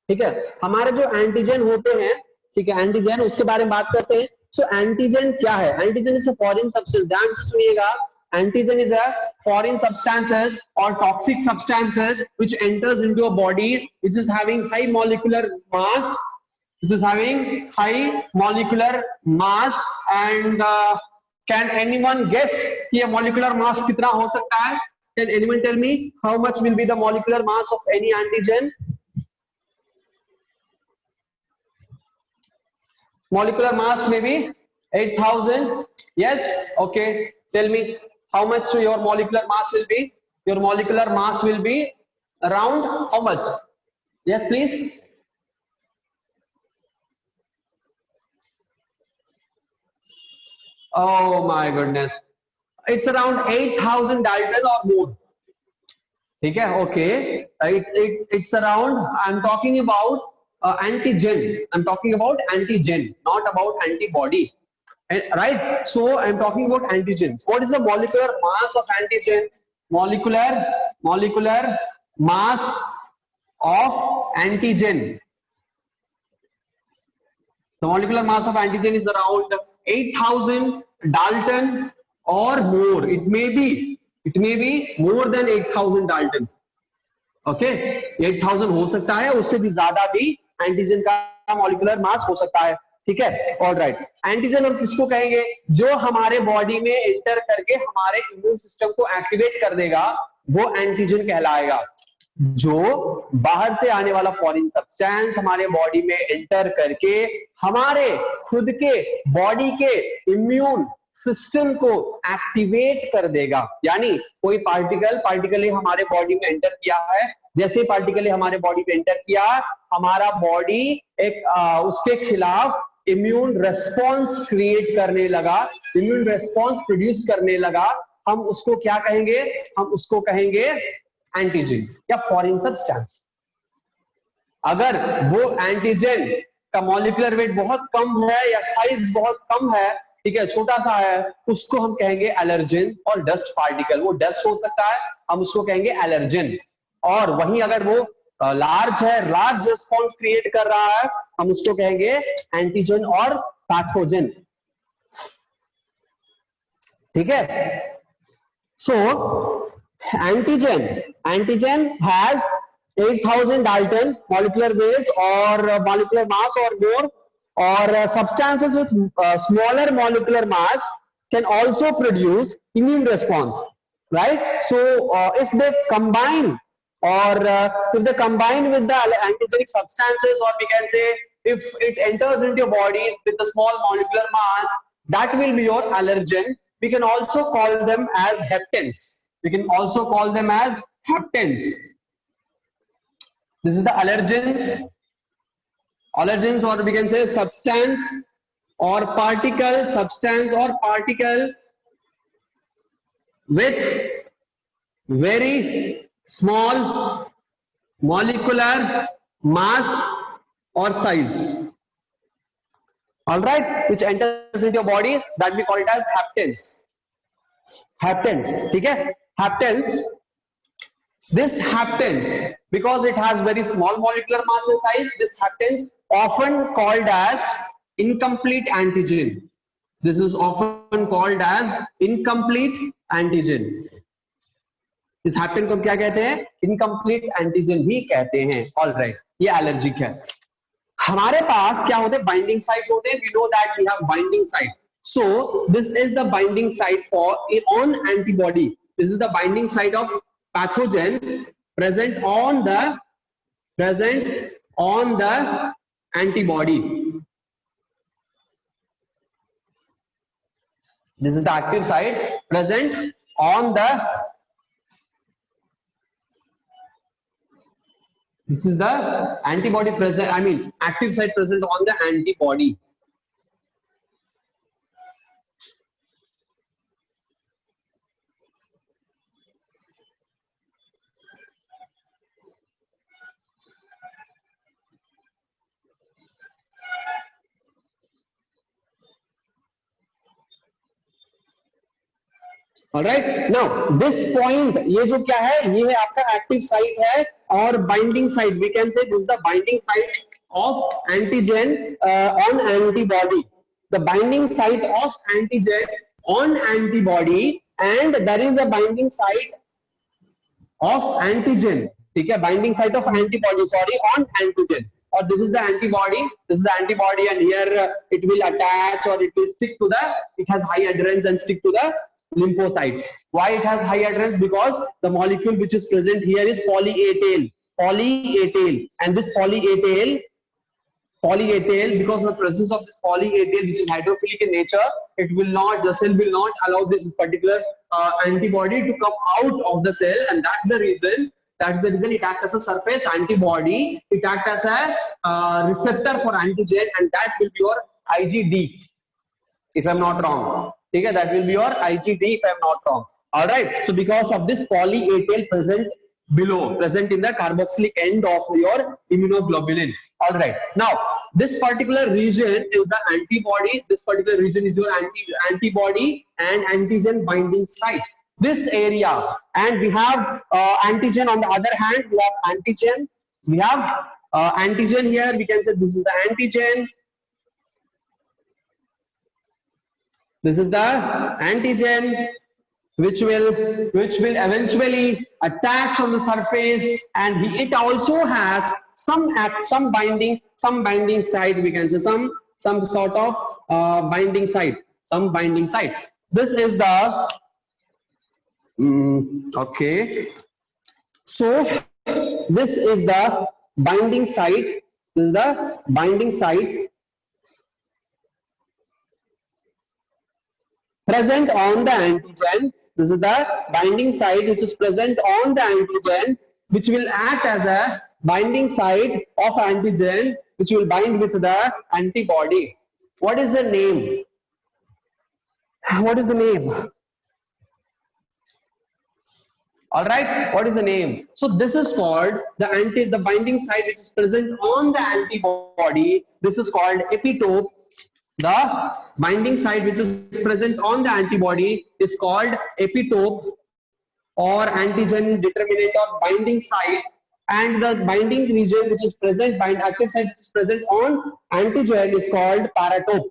ठीक है? हमारे जो एंटीजन होते हैं, ठीक है, एंटीजन, उसके बारे में बात करते हैं। सो एंटीजन क्या है? Antigen is a foreign substance, ध्यान से सुनिएगा। Antigen is a foreign substances और toxic substances which enters into a body which is having high molecular mass, which is having high molecular mass and can anyone guess कि ये molecular mass कितना हो सकता है? Can anyone tell me how much will be the molecular mass of any antigen? Molecular mass may be 8,000. Yes, okay. Tell me how much your molecular mass will be? Your molecular mass will be around how much? Yes, please. Oh my goodness. It's around 8,000 Dalton or more. ठीक है? Okay. It's around, I'm talking about antigen. I'm talking about antigen, not about antibody. And, right? So I'm talking about antigens. What is the molecular mass of antigen? Molecular mass of antigen. The molecular mass of antigen is around 8,000 Dalton or more. It may be more than 8,000 Dalton. Okay 8,000 हो सकता है, उससे भी ज्यादा भी antigen का molecular mass हो सकता है. ठीक है, ऑलराइट. एंटीजन और किसको कहेंगे? जो हमारे बॉडी में एंटर करके हमारे इम्यून सिस्टम को एक्टिवेट कर देगा, वो एंटीजन कहलाएगा. जो बाहर से आने वाला फॉरेन सब्सटेंस हमारे बॉडी में एंटर करके हमारे खुद के बॉडी के इम्यून सिस्टम को एक्टिवेट कर देगा. यानी कोई पार्टिकल हमारे बॉडी में एंटर किया है, जैसे पार्टिकल हमारे बॉडी में एंटर किया, हमारा बॉडी एक उसके खिलाफ इम्यून रेस्पॉन्स क्रिएट करने लगा, इम्यून रेस्पॉन्स प्रोड्यूस करने लगा. हम उसको क्या कहेंगे? हम उसको कहेंगे एंटीजन या फॉरेन सब्सटेंस. अगर वो एंटीजन का मॉलिक्यूलर वेट बहुत कम है या साइज बहुत कम है, ठीक है, छोटा सा है, उसको हम कहेंगे एलर्जन. और डस्ट पार्टिकल, वो डस्ट हो सकता है, हम उसको कहेंगे एलर्जन. और वहीं अगर वो लार्ज है, लार्ज रिस्पॉन्स क्रिएट कर रहा है, हम उसको कहेंगे एंटीजन और पैथोजन. ठीक है. सो antigen has 8,000 Dalton molecular weight or molecular mass or more, or substances with smaller molecular mass can also produce immune response, right? So if they combine with the antigenic substances, or we can say if it enters into your body with a small molecular mass, that will be your allergen. We can also call them as heptans. This is the allergens, or we can say substance or particle with very small molecular mass or size. All right, which enters into your body, that we call it as haptens. ठीक है, haptens. This haptens, because it has very small molecular mass and size, this haptens often called as incomplete antigen. This is often called as incomplete antigen. इस hapten को क्या कहते हैं? Incomplete antigen भी कहते हैं. All right, ये allergic है. हमारे पास क्या होते हैं? बाइंडिंग साइट होते हैं. We know that we have binding site. So this is the binding site for on antibody. This is the binding site of pathogen present on the antibody. This is the active site present on the. This is the antibody present. I mean, active site present on the antibody. Alright, now this point, ये जो क्या है? ये है आपका active site है और binding site. We can say this is the binding site of antigen on antibody. The binding site of antigen on antibody, and there is a binding site of antigen. ठीक है, binding site of antibody, sorry, on antigen. Or this is the antibody. This is the antibody, and here it will attach or it will stick to the. It has high adherence and stick to the lymphocytes. Why it has high adherence? Because the molecule which is present here is poly-A-tail, and this poly-A-tail, because of the presence of this poly-A-tail, which is hydrophilic in nature, the cell will not allow this particular antibody to come out of the cell, and that's the reason it acts as a surface antibody. It acts as a receptor for antigen, and that will be your IgD, if I'm not wrong. Okay, that will be your IgD if I am not wrong. All right. So because of this poly-A-tail present in the carboxylic end of your immunoglobulin. All right. Now this particular region is the antibody. This particular region is your antibody and antigen binding site. This area, and we have antigen on the other hand. We have antigen we have antigen here. We can say this is the antigen. This is the antigen which will eventually attach on the surface, and it also has some binding site. We can say some sort of binding site, This is the okay. So this is the binding site. This is the binding site present on the antigen. This is the binding site which is present on the antigen, which will act as a binding site of antigen, which will bind with the antibody. What is the name? What is the name? All right, what is the name? So this is called the binding site which is present on the antibody. This is called epitope. The binding site which is present on the antibody is called epitope or antigen determinant or binding site, and the binding region which is present, active site which is present on antigen is called paratope.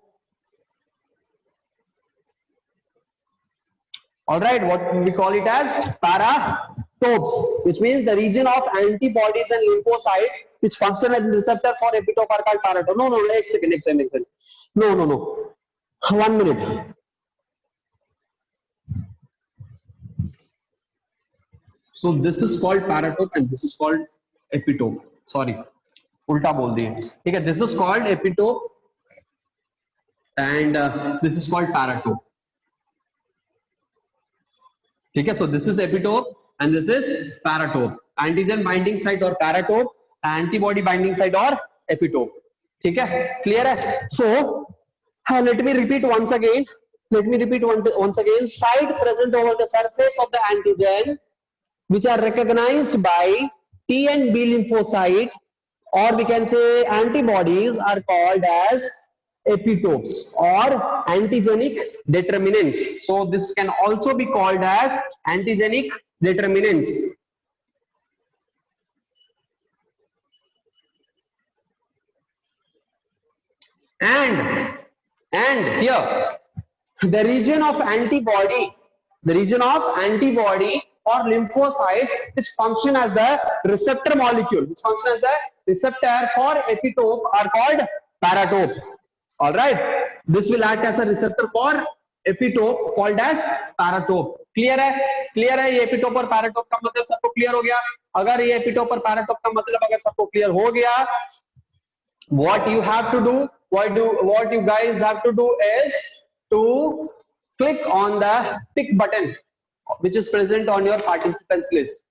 All right, what we call it as paratopes, which means the region of antibodies and lymphocytes which function as receptor for epitope are called paratope. No, एक second. No. 1 minute. So this is called paratope and this is called epitope. Sorry, उल्टा बोल दिए. ठीक है, this is called epitope and this is called paratope. ठीक है, so this is epitope and this is paratope. Antigen binding site or paratope, antibody binding site or epitope. ठीक है, clear है? So let me repeat once again. Site present over the surface of the antigen which are recognized by T and B lymphocyte, or we can say antibodies, are called as epitopes or antigenic determinants. So this can also be called as antigenic determinants. And here the region of antibody or lymphocytes which function as the receptor molecule, for epitope are called paratope. All right, this will act as a receptor for epitope called as paratope. Clear है ये epitope और paratope का मतलब सबको clear हो गया? अगर ये epitope और paratope का मतलब अगर सबको clear हो गया, what you have to do, what you guys have to do is to click on the tick button which is present on your participants list.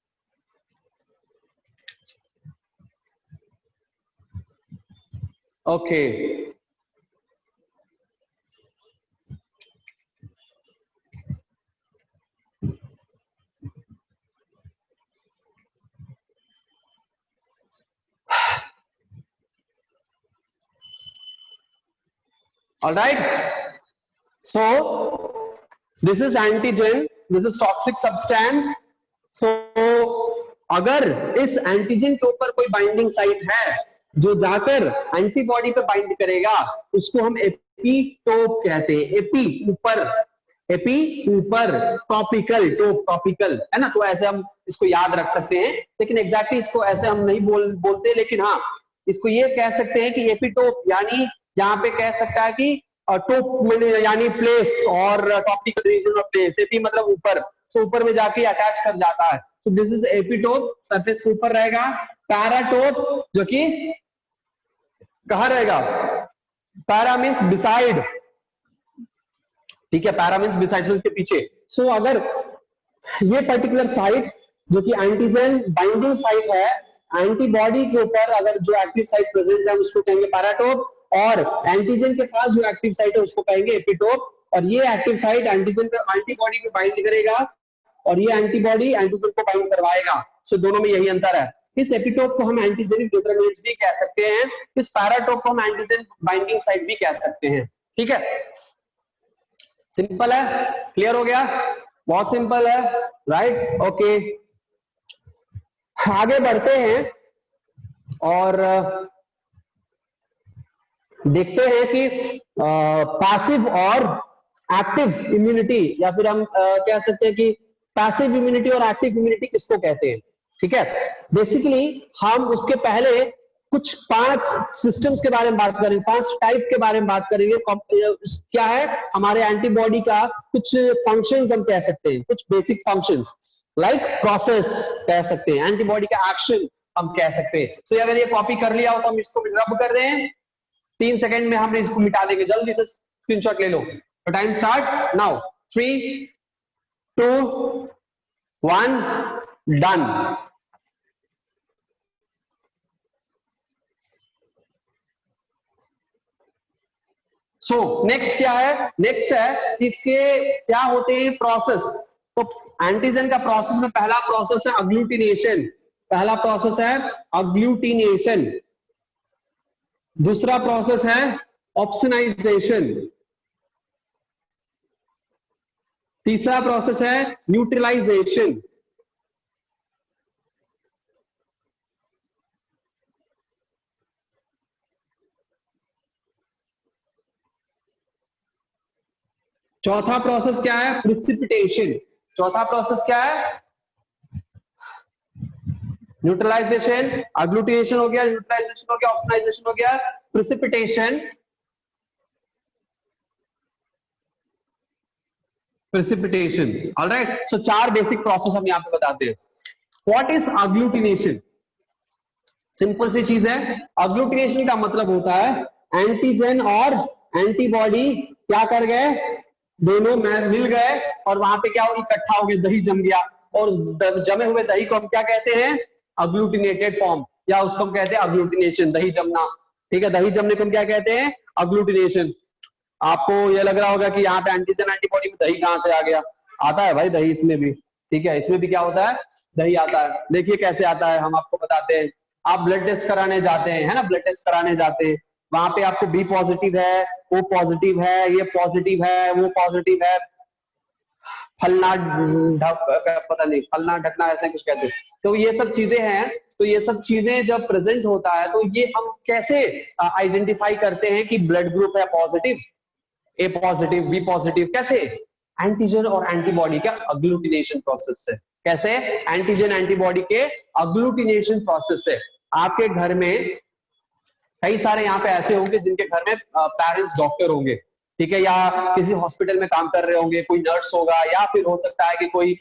Okay. All right. So this is antigen, this is toxic substance. So अगर इस antigen के ऊपर कोई binding site है जो जाकर antibody पे bind करेगा, उसको हम एपीटोप कहते हैं. एपी ऊपर, टॉपिकल है ना. तो ऐसे हम इसको याद रख सकते हैं, लेकिन एग्जैक्टली इसको ऐसे हम नहीं बोलते, लेकिन हाँ इसको ये कह सकते हैं कि एपीटोप, यानी यहाँ पे कह सकता है कि टोप यानी प्लेस और टॉपिकल रीजन ऑफ प्लेस. एपी मतलब ऊपर, तो ऊपर में जाके अटैच कर जाता है. तो दिस इज एपीटोप, सरफेस के ऊपर रहेगा. पैराटोप जो कि कहाँ रहेगा? Para means beside. ठीक है, पैरा मीन्स बिसाइड, इसके पीछे. सो अगर ये पर्टिकुलर साइट जो कि एंटीजन बाइंडिंग साइट है, एंटीबॉडी के ऊपर अगर जो एक्टिव साइट प्रेजेंट है उसको कहेंगे पैराटोप, और एंटीजन के पास जो एक्टिव साइट है उसको कहेंगे एपीटोप. और ये एक्टिव साइट एंटीजन पे, एंटीबॉडी पे बाइंड करेगा और ये एंटीबॉडी एंटीजन को बाइंड करवाएगा. सो दोनों में यही अंतर है. इस एपीटोप को हम एंटीजेनिक डिटरमिनेंट्स भी कह सकते हैं, इस पैराटोप को हम एंटीजन बाइंडिंग साइट भी कह सकते हैं. ठीक है, सिंपल है, क्लियर हो गया? बहुत सिंपल है, राइट? ओके, आगे बढ़ते हैं. और देखते हैं कि पैसिव और एक्टिव इम्यूनिटी, या फिर हम कह सकते हैं कि पैसिव इम्यूनिटी और एक्टिव इम्यूनिटी किसको कहते हैं। ठीक है, बेसिकली हम उसके पहले कुछ 5 सिस्टम्स के बारे में बात करेंगे, 5 टाइप के बारे में बात करेंगे। क्या है हमारे एंटीबॉडी का कुछ फंक्शंस हम कह सकते हैं, कुछ बेसिक फंक्शंस लाइक प्रोसेस कह सकते हैं, एंटीबॉडी का एक्शन हम कह सकते हैं। तो अगर ये कॉपी कर लिया हो तो हम इसको रब कर दें, 3 सेकंड में हमने इसको मिटा देंगे। जल्दी से स्क्रीनशॉट ले लो। Time starts now. 3, 2, 1 done. So next क्या है, नेक्स्ट है इसके क्या होते हैं प्रोसेस। तो एंटीजन का प्रोसेस में पहला प्रोसेस है अग्लूटिनेशन, पहला प्रोसेस है अग्लूटिनेशन। दूसरा प्रोसेस है ऑप्सनाइजेशन। तीसरा प्रोसेस है न्यूट्रलाइजेशन। चौथा प्रोसेस क्या है, प्रिसिपिटेशन। चौथा प्रोसेस क्या है, न्यूट्रलाइजेशन, अग्लूटिनेशन हो गया, न्यूट्रलाइजेशन हो गया, ऑप्सनाइजेशन हो गया, precipitation, precipitation. Alright, so 4 basic process हम यहां पे बताते हैं। What is agglutination? सिंपल सी चीज है। अग्लूटिनेशन का मतलब होता है एंटीजन और एंटीबॉडी क्या कर गए, दोनों मिल गए और वहां पे क्या हो, इकट्ठा हो गए, दही जम गया। और जमे हुए दही को हम क्या कहते हैं, अग्लूटिनेटेड फॉर्म, या उसको हम कहते हैं अग्लूटिनेशन, दही जमना। ठीक है, दही जमने को हम क्या कहते हैं, अग्लूटिनेशन। आपको ये लग रहा होगा कि यहाँ पे एंटीजन एंटीबॉडी में दही कहां से आ गया, आता है भाई दही इसमें भी। ठीक है, इसमें भी क्या होता है, दही आता है। देखिए कैसे आता है, हम आपको बताते हैं। आप ब्लड टेस्ट कराने जाते हैं, है ना, ब्लड टेस्ट कराने जाते हैं, वहां पे आपको बी पॉजिटिव है, ओ पॉजिटिव है, ये पॉजिटिव है, वो पॉजिटिव है, फलना पता नहीं, फलना ढकना ऐसे कुछ कहते हैं। तो ये सब चीजें हैं। तो ये सब चीजें जब प्रेजेंट होता है तो ये हम कैसे आइडेंटिफाई करते हैं कि ब्लड ग्रुप है पॉजिटिव, ए पॉजिटिव, बी पॉजिटिव, कैसे, एंटीजन और एंटीबॉडी का अग्लूटिनेशन प्रोसेस से। कैसे, एंटीजन एंटीबॉडी के अग्लूटिनेशन प्रोसेस से। आपके घर में कई सारे यहाँ पे ऐसे होंगे जिनके घर में पेरेंट्स डॉक्टर होंगे, ठीक है, या किसी हॉस्पिटल में काम कर रहे होंगे, कोई नर्स होगा, या फिर हो सकता है कि कोई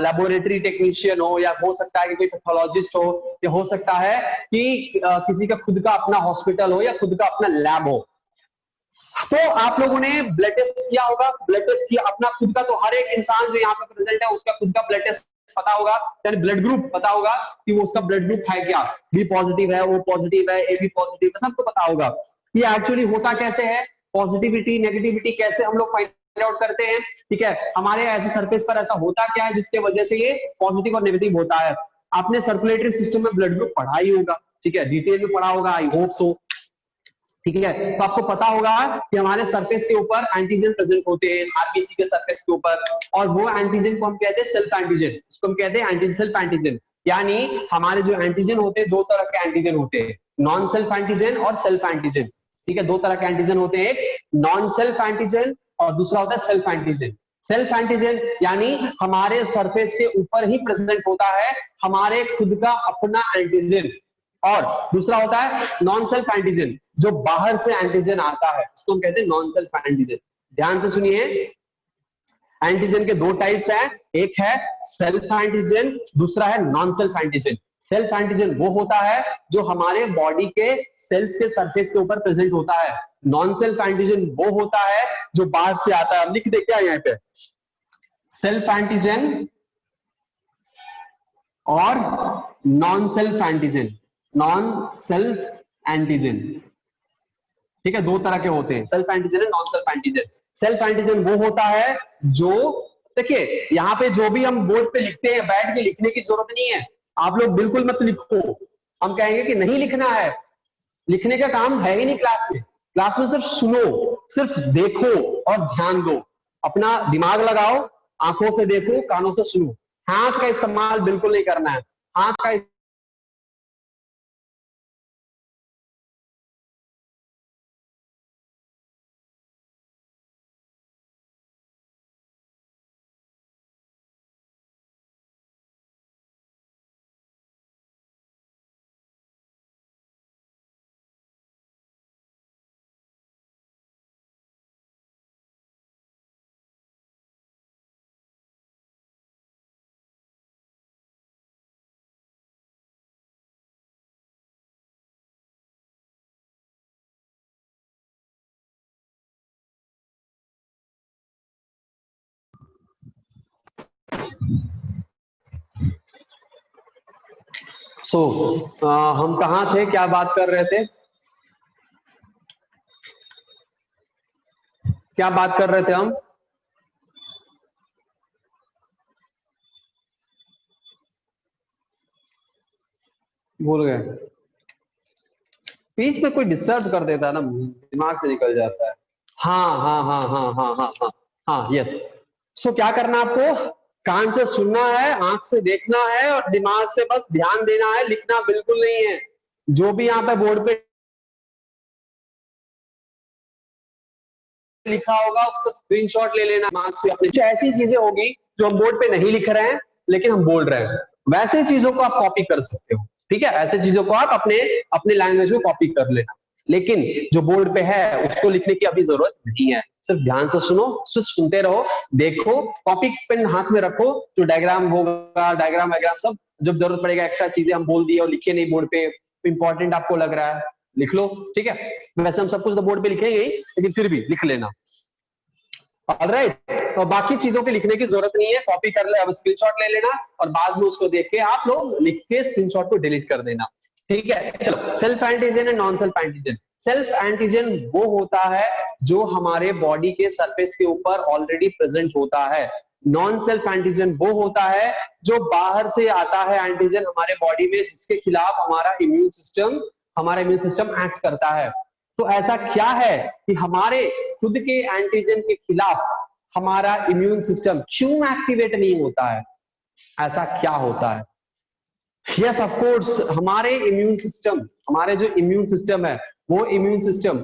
लेबोरेटरी टेक्नीशियन हो, या हो सकता है कि कोई पैथोलॉजिस्ट हो, या हो सकता है कि किसी का खुद का अपना हॉस्पिटल हो या खुद का अपना लैब हो। तो आप लोगों ने ब्लड टेस्ट किया होगा, ब्लड टेस्ट किया अपना खुद का। तो हर एक इंसान जो यहाँ पे प्रेजेंट है उसका खुद का ब्लड टेस्ट पता होगा, यानी ब्लड ग्रुप पता होगा कि वो उसका ब्लड ग्रुप है क्या, बी पॉजिटिव है, ओ पॉजिटिव है, ए बी पॉजिटिव है, सबको पता होगा। ये एक्चुअली होता कैसे है, पॉजिटिविटी नेगेटिविटी कैसे हम लोग फाइंड आउट करते हैं। ठीक है, हमारे ऐसे सरफेस पर ऐसा होता क्या है जिसके वजह से ये पॉजिटिव और नेगेटिव होता है। आपने सर्कुलेटरी सिस्टम में ब्लड ग्रुप पढ़ा ही होगा, ठीक है, डिटेल में पढ़ा होगा, आई होप सो। ठीक है, तो आपको पता होगा कि हमारे सरफेस के ऊपर एंटीजन प्रेजेंट होते हैं, आरबीसी के सरफेस के ऊपर, और वो एंटीजन को हम कहते हैं सेल्फ एंटीजन, उसको हम कहते हैं एंटी सेल्फ एंटीजन। यानी हमारे जो एंटीजन होते हैं, 2 तरह के एंटीजन होते हैं, नॉन सेल्फ एंटीजन और सेल्फ एंटीजन। ठीक है, 2 तरह के एंटीजन होते हैं, एक नॉन सेल्फ एंटीजन और दूसरा होता है सेल्फ एंटीजन। सेल्फ एंटीजन यानी हमारे सरफेस के ऊपर ही प्रेजेंट होता है हमारे खुद का अपना एंटीजन, और दूसरा होता है नॉन सेल्फ एंटीजन, जो बाहर से एंटीजन आता है, उसको हम कहते हैं नॉन सेल्फ एंटीजन। ध्यान से सुनिए, एंटीजन के 2 टाइप्स हैं, एक है सेल्फ एंटीजन, दूसरा है non self antigen. Self antigen वो होता है जो हमारे बॉडी के सेल्स के सरफेस के ऊपर प्रेजेंट होता है, नॉन सेल्फ एंटीजन वो होता है जो बाहर से आता है। लिख दे क्या यहाँ पे, सेल्फ एंटीजन और non self antigen, non self antigen. ठीक है, 2 तरह के होते हैं, सेल्फ एंटीजन और non self antigen. Self antigen वो होता है जो, देखिए यहाँ पे जो भी हम बोर्ड पे लिखते हैं, बैठ के लिखने की जरूरत नहीं है, आप लोग बिल्कुल मत लिखो। हम कहेंगे कि नहीं लिखना है, लिखने का काम है ही नहीं क्लास में। क्लास में सिर्फ सुनो, सिर्फ देखो और ध्यान दो, अपना दिमाग लगाओ, आंखों से देखो, कानों से सुनो। हाथ का इस्तेमाल बिल्कुल नहीं करना है, हाथ का सो हम कहाँ थे, क्या बात कर रहे थे, क्या बात कर रहे थे हम? भूल गए। बीच में कोई डिस्टर्ब कर देता है ना, दिमाग से निकल जाता है। हाँ हाँ हाँ हाँ हाँ हाँ हाँ हाँ, यस। सो क्या करना आपको, कान से सुनना है, आंख से देखना है और दिमाग से बस ध्यान देना है, लिखना बिल्कुल नहीं है। जो भी यहाँ पे बोर्ड पे लिखा होगा उसका स्क्रीनशॉट ले लेना दिमाग से अपने। ऐसी चीजें होगी जो हम बोर्ड पे नहीं लिख रहे हैं लेकिन हम बोल रहे हैं, वैसे चीजों को आप कॉपी कर सकते हो। ठीक है, ऐसे चीजों को आप अपने अपने लैंग्वेज में कॉपी कर लेना, लेकिन जो बोर्ड पे है उसको लिखने की अभी जरूरत नहीं है। सिर्फ ध्यान से सुनो, सिर्फ सुनते रहो, देखो, कॉपी पेन हाथ में रखो, जो डायग्राम होगा, डायग्राम वायग्राम सब, जब जरूरत पड़ेगा एक्स्ट्रा चीजें हम बोल दिए और लिखे नहीं बोर्ड पे, इंपॉर्टेंट आपको लग रहा है लिख लो। ठीक है, वैसे हम सब कुछ तो बोर्ड पे लिखेंगे ही, लेकिन फिर भी लिख लेना। ऑलराइट, तो बाकी चीजों के लिखने की जरूरत नहीं है, कॉपी कर ले, अब स्क्रीनशॉट ले लेना और बाद में उसको देख के आप लोग लिख के स्क्रीनशॉट को डिलीट कर देना। ठीक है, चलो, self antigen and non self antigen. Self antigen वो होता है जो हमारे बॉडी के सरफेस के ऊपर ऑलरेडी प्रेजेंट होता है। नॉन सेल्फ एंटीजन वो होता है जो बाहर से आता है एंटीजन हमारे बॉडी में, जिसके खिलाफ हमारा इम्यून सिस्टम एक्ट करता है। तो ऐसा क्या है कि हमारे खुद के एंटीजन के खिलाफ हमारा इम्यून सिस्टम क्यों एक्टिवेट नहीं होता है, ऐसा क्या होता है? यस, ऑफ कोर्स, हमारे जो इम्यून सिस्टम है, वो इम्यून सिस्टम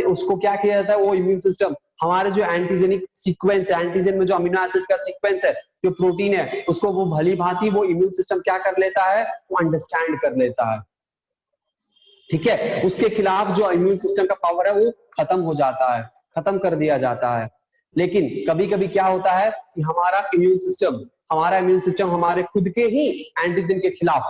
उसको क्या किया जाता है, वो इम्यून सिस्टम हमारे जो एंटीजेनिक सीक्वेंस है, एंटीजन में जो अमीनो एसिड का सीक्वेंस है, जो प्रोटीन है, उसको वो भली भांति वो इम्यून सिस्टम क्या कर लेता है, वो अंडरस्टैंड कर लेता है। ठीक है, उसके खिलाफ जो इम्यून सिस्टम का पावर है वो खत्म हो जाता है, खत्म कर दिया जाता है। लेकिन कभी कभी क्या होता है कि हमारा इम्यून सिस्टम हमारे खुद के ही एंटीजन के खिलाफ,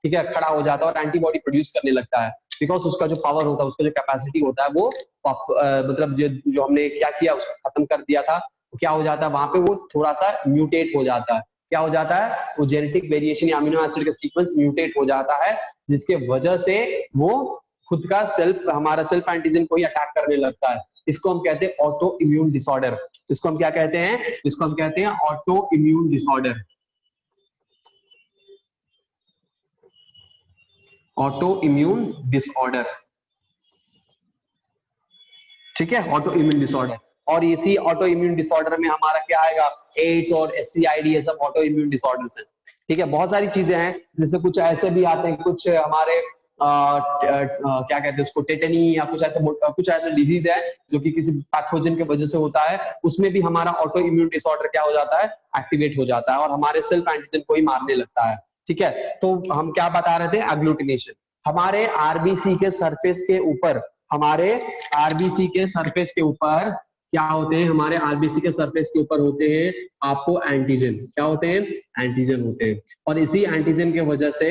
ठीक है, खड़ा हो जाता है और एंटीबॉडी प्रोड्यूस करने लगता है, बिकॉज उसका जो पावर होता है, उसका जो कैपेसिटी होता है, वो मतलब जो हमने क्या किया उसको खत्म कर दिया था, तो क्या हो जाता है वहां पे, वो थोड़ा सा म्यूटेट हो जाता है। क्या हो जाता है, वो जेनेटिक वेरिएशन या अमीनो एसिड का सीक्वेंस म्यूटेट हो जाता है, जिसके वजह से वो खुद का हमारा सेल्फ एंटीजन को ही अटैक करने लगता है। इसको हम कहते हैं ऑटो इम्यून डिसऑर्डर। इसको हम क्या कहते हैं, इसको हम कहते हैं auto immune disorder. Auto immune disorder, ठीक है, ऑटो इम्यून डिसऑर्डर। और इसी ऑटो इम्यून डिसऑर्डर में हमारा क्या आएगा, एड्स और SCID, ये सब ऑटो इम्यून डिसऑर्डर्स हैं। ठीक है, बहुत सारी चीजें हैं, जैसे कुछ ऐसे भी आते हैं, कुछ हमारे क्या कहते हैं उसको, टेटनी या कुछ ऐसे डिजीज है जो कि किसी पैथोजन की वजह से होता है, उसमें भी हमारा ऑटो इम्यून डिसऑर्डर क्या हो जाता है, एक्टिवेट हो जाता है और हमारे सेल्फ एंटीजन को ही मारने लगता है। ठीक है, तो हम क्या बता रहे थे, एग्लूटिनेशन। हमारे आरबीसी के सरफेस के ऊपर हमारे आरबीसी के सरफेस के ऊपर क्या होते हैं, हमारे आरबीसी के सरफेस के ऊपर होते हैं आपको एंटीजन। क्या होते हैं, एंटीजन होते हैं। और इसी एंटीजन के वजह से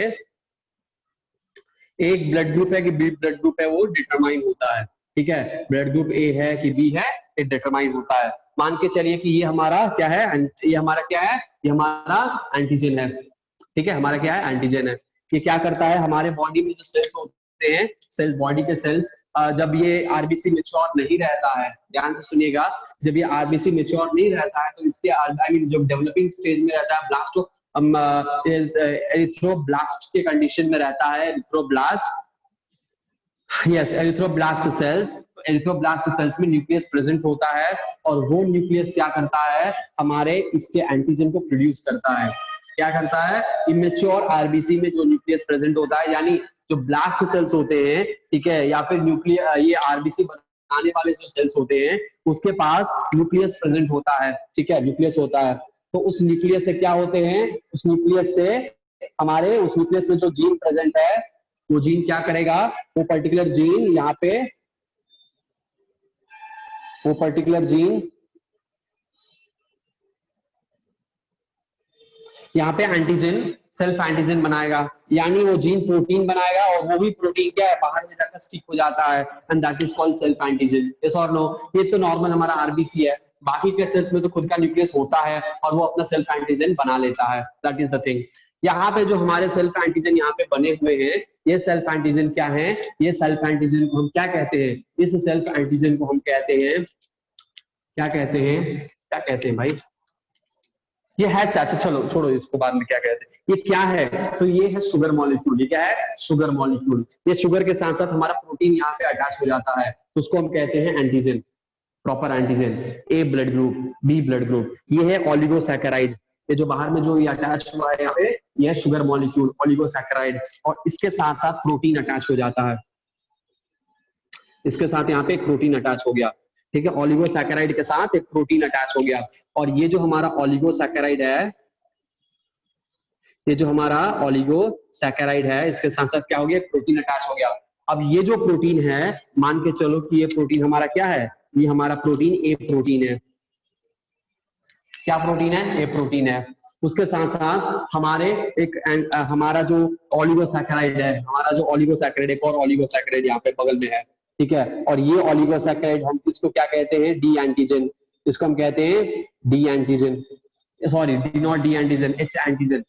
एक ब्लड ग्रुप है कि बी ब्लड ग्रुप है, वो डिटरमाइन होता है। ठीक है, ब्लड ग्रुप ए है कि बी है, ये डिटरमाइन होता है। मान के चलिए कि ये हमारा क्या है, ये हमारा क्या है, ये हमारा एंटीजन है। ठीक है, हमारा क्या है, एंटीजन है। ये क्या करता है, हमारे बॉडी में जो सेल्स होते हैं, बॉडी के सेल्स, जब ये आरबीसी मेच्योर नहीं रहता है, ध्यान से सुनिएगा, जब ये आरबीसी मेच्योर नहीं रहता है तो इसके आई मीन जब डेवलपिंग स्टेज में रहता है, एरिथ्रोब्लास्ट के कंडीशन में रहता है, एरिथ्रोब्लास्ट सेल्स। एरिथ्रोब्लास्ट सेल्स में न्यूक्लियस प्रेजेंट होता है और वो न्यूक्लियस क्या करता है, हमारे इसके एंटीजन को प्रोड्यूस करता है। क्या करता है, इमेच्योर आरबीसी में जो न्यूक्लियस प्रेजेंट होता है, यानी जो ब्लास्ट सेल्स होते हैं, ठीक है, या फिर ये आरबीसी बनाने वाले जो सेल्स होते हैं, उसके पास न्यूक्लियस प्रेजेंट होता है। ठीक है, न्यूक्लियस होता है, तो उस न्यूक्लियस से क्या होते हैं, उस न्यूक्लियस में जो जीन प्रेजेंट है, वो जीन क्या करेगा, वो पर्टिकुलर जीन यहाँ पे एंटीजन, सेल्फ एंटीजन बनाएगा, यानी वो जीन प्रोटीन बनाएगा और वो भी प्रोटीन क्या है, बाहर में जाकर स्टिक हो जाता है, and that is called self antigen. Yes और नो, ये तो नॉर्मल हमारा आरबीसी है। बाकी के सेल्स में तो खुद का न्यूक्लियस होता है और वो अपना सेल्फ एंटीजन बना लेता है, दैट इज द थिंग। यहाँ पे जो हमारे सेल्फ एंटीजन यहाँ पे बने हुए हैं, ये सेल्फ एंटीजन क्या है, ये सेल्फ एंटीजन को हम क्या कहते हैं, इस सेल्फ एंटीजन को हम कहते हैं, क्या कहते हैं, क्या कहते हैं भाई, ये है, अच्छा चलो छोड़ो इसको, बाद में क्या कहते हैं, ये क्या है, तो ये है शुगर मॉलिक्यूल। ये क्या है, शुगर मॉलिक्यूल। ये शुगर के साथ साथ हमारा प्रोटीन यहाँ पे अटैच हो जाता है, तो उसको हम कहते हैं antigen, proper antigen. A blood group, B blood group, ये है ऑलिगोसैकेराइड। ये जो बाहर में जो ये अटैच हुआ है यहाँ पे, ये है शुगर मॉलिक्यूल, ऑलिगोसैकेराइड। और इसके साथ साथ प्रोटीन अटैच हो जाता है, इसके साथ यहाँ पे एक प्रोटीन अटैच हो गया, ठीक है, ऑलिगोसैकेराइड के साथ एक प्रोटीन अटैच हो गया। और ये जो हमारा ऑलिगोसैकेराइड है, ये जो हमारा ऑलिगोसैकेराइड है, इसके साथ साथ क्या हो गया, प्रोटीन अटैच हो गया। अब ये जो प्रोटीन है, मान के चलो कि ये प्रोटीन हमारा क्या है, ये हमारा प्रोटीन ए प्रोटीन है। क्या प्रोटीन है, ए प्रोटीन है। उसके साथ साथ हमारे हमारा जो ऑलिगोसैकेराइड है, हमारा जो ऑलिगोसैकेराइड, एक और ऑलिगोसैकेराइड यहाँ पे बगल में है, ठीक है। और ये ऑलिगोसैकेराइड हम इसको क्या कहते हैं, डी एंटीजन। इसको हम कहते हैं D antigen, sorry D not D antigen, H antigen,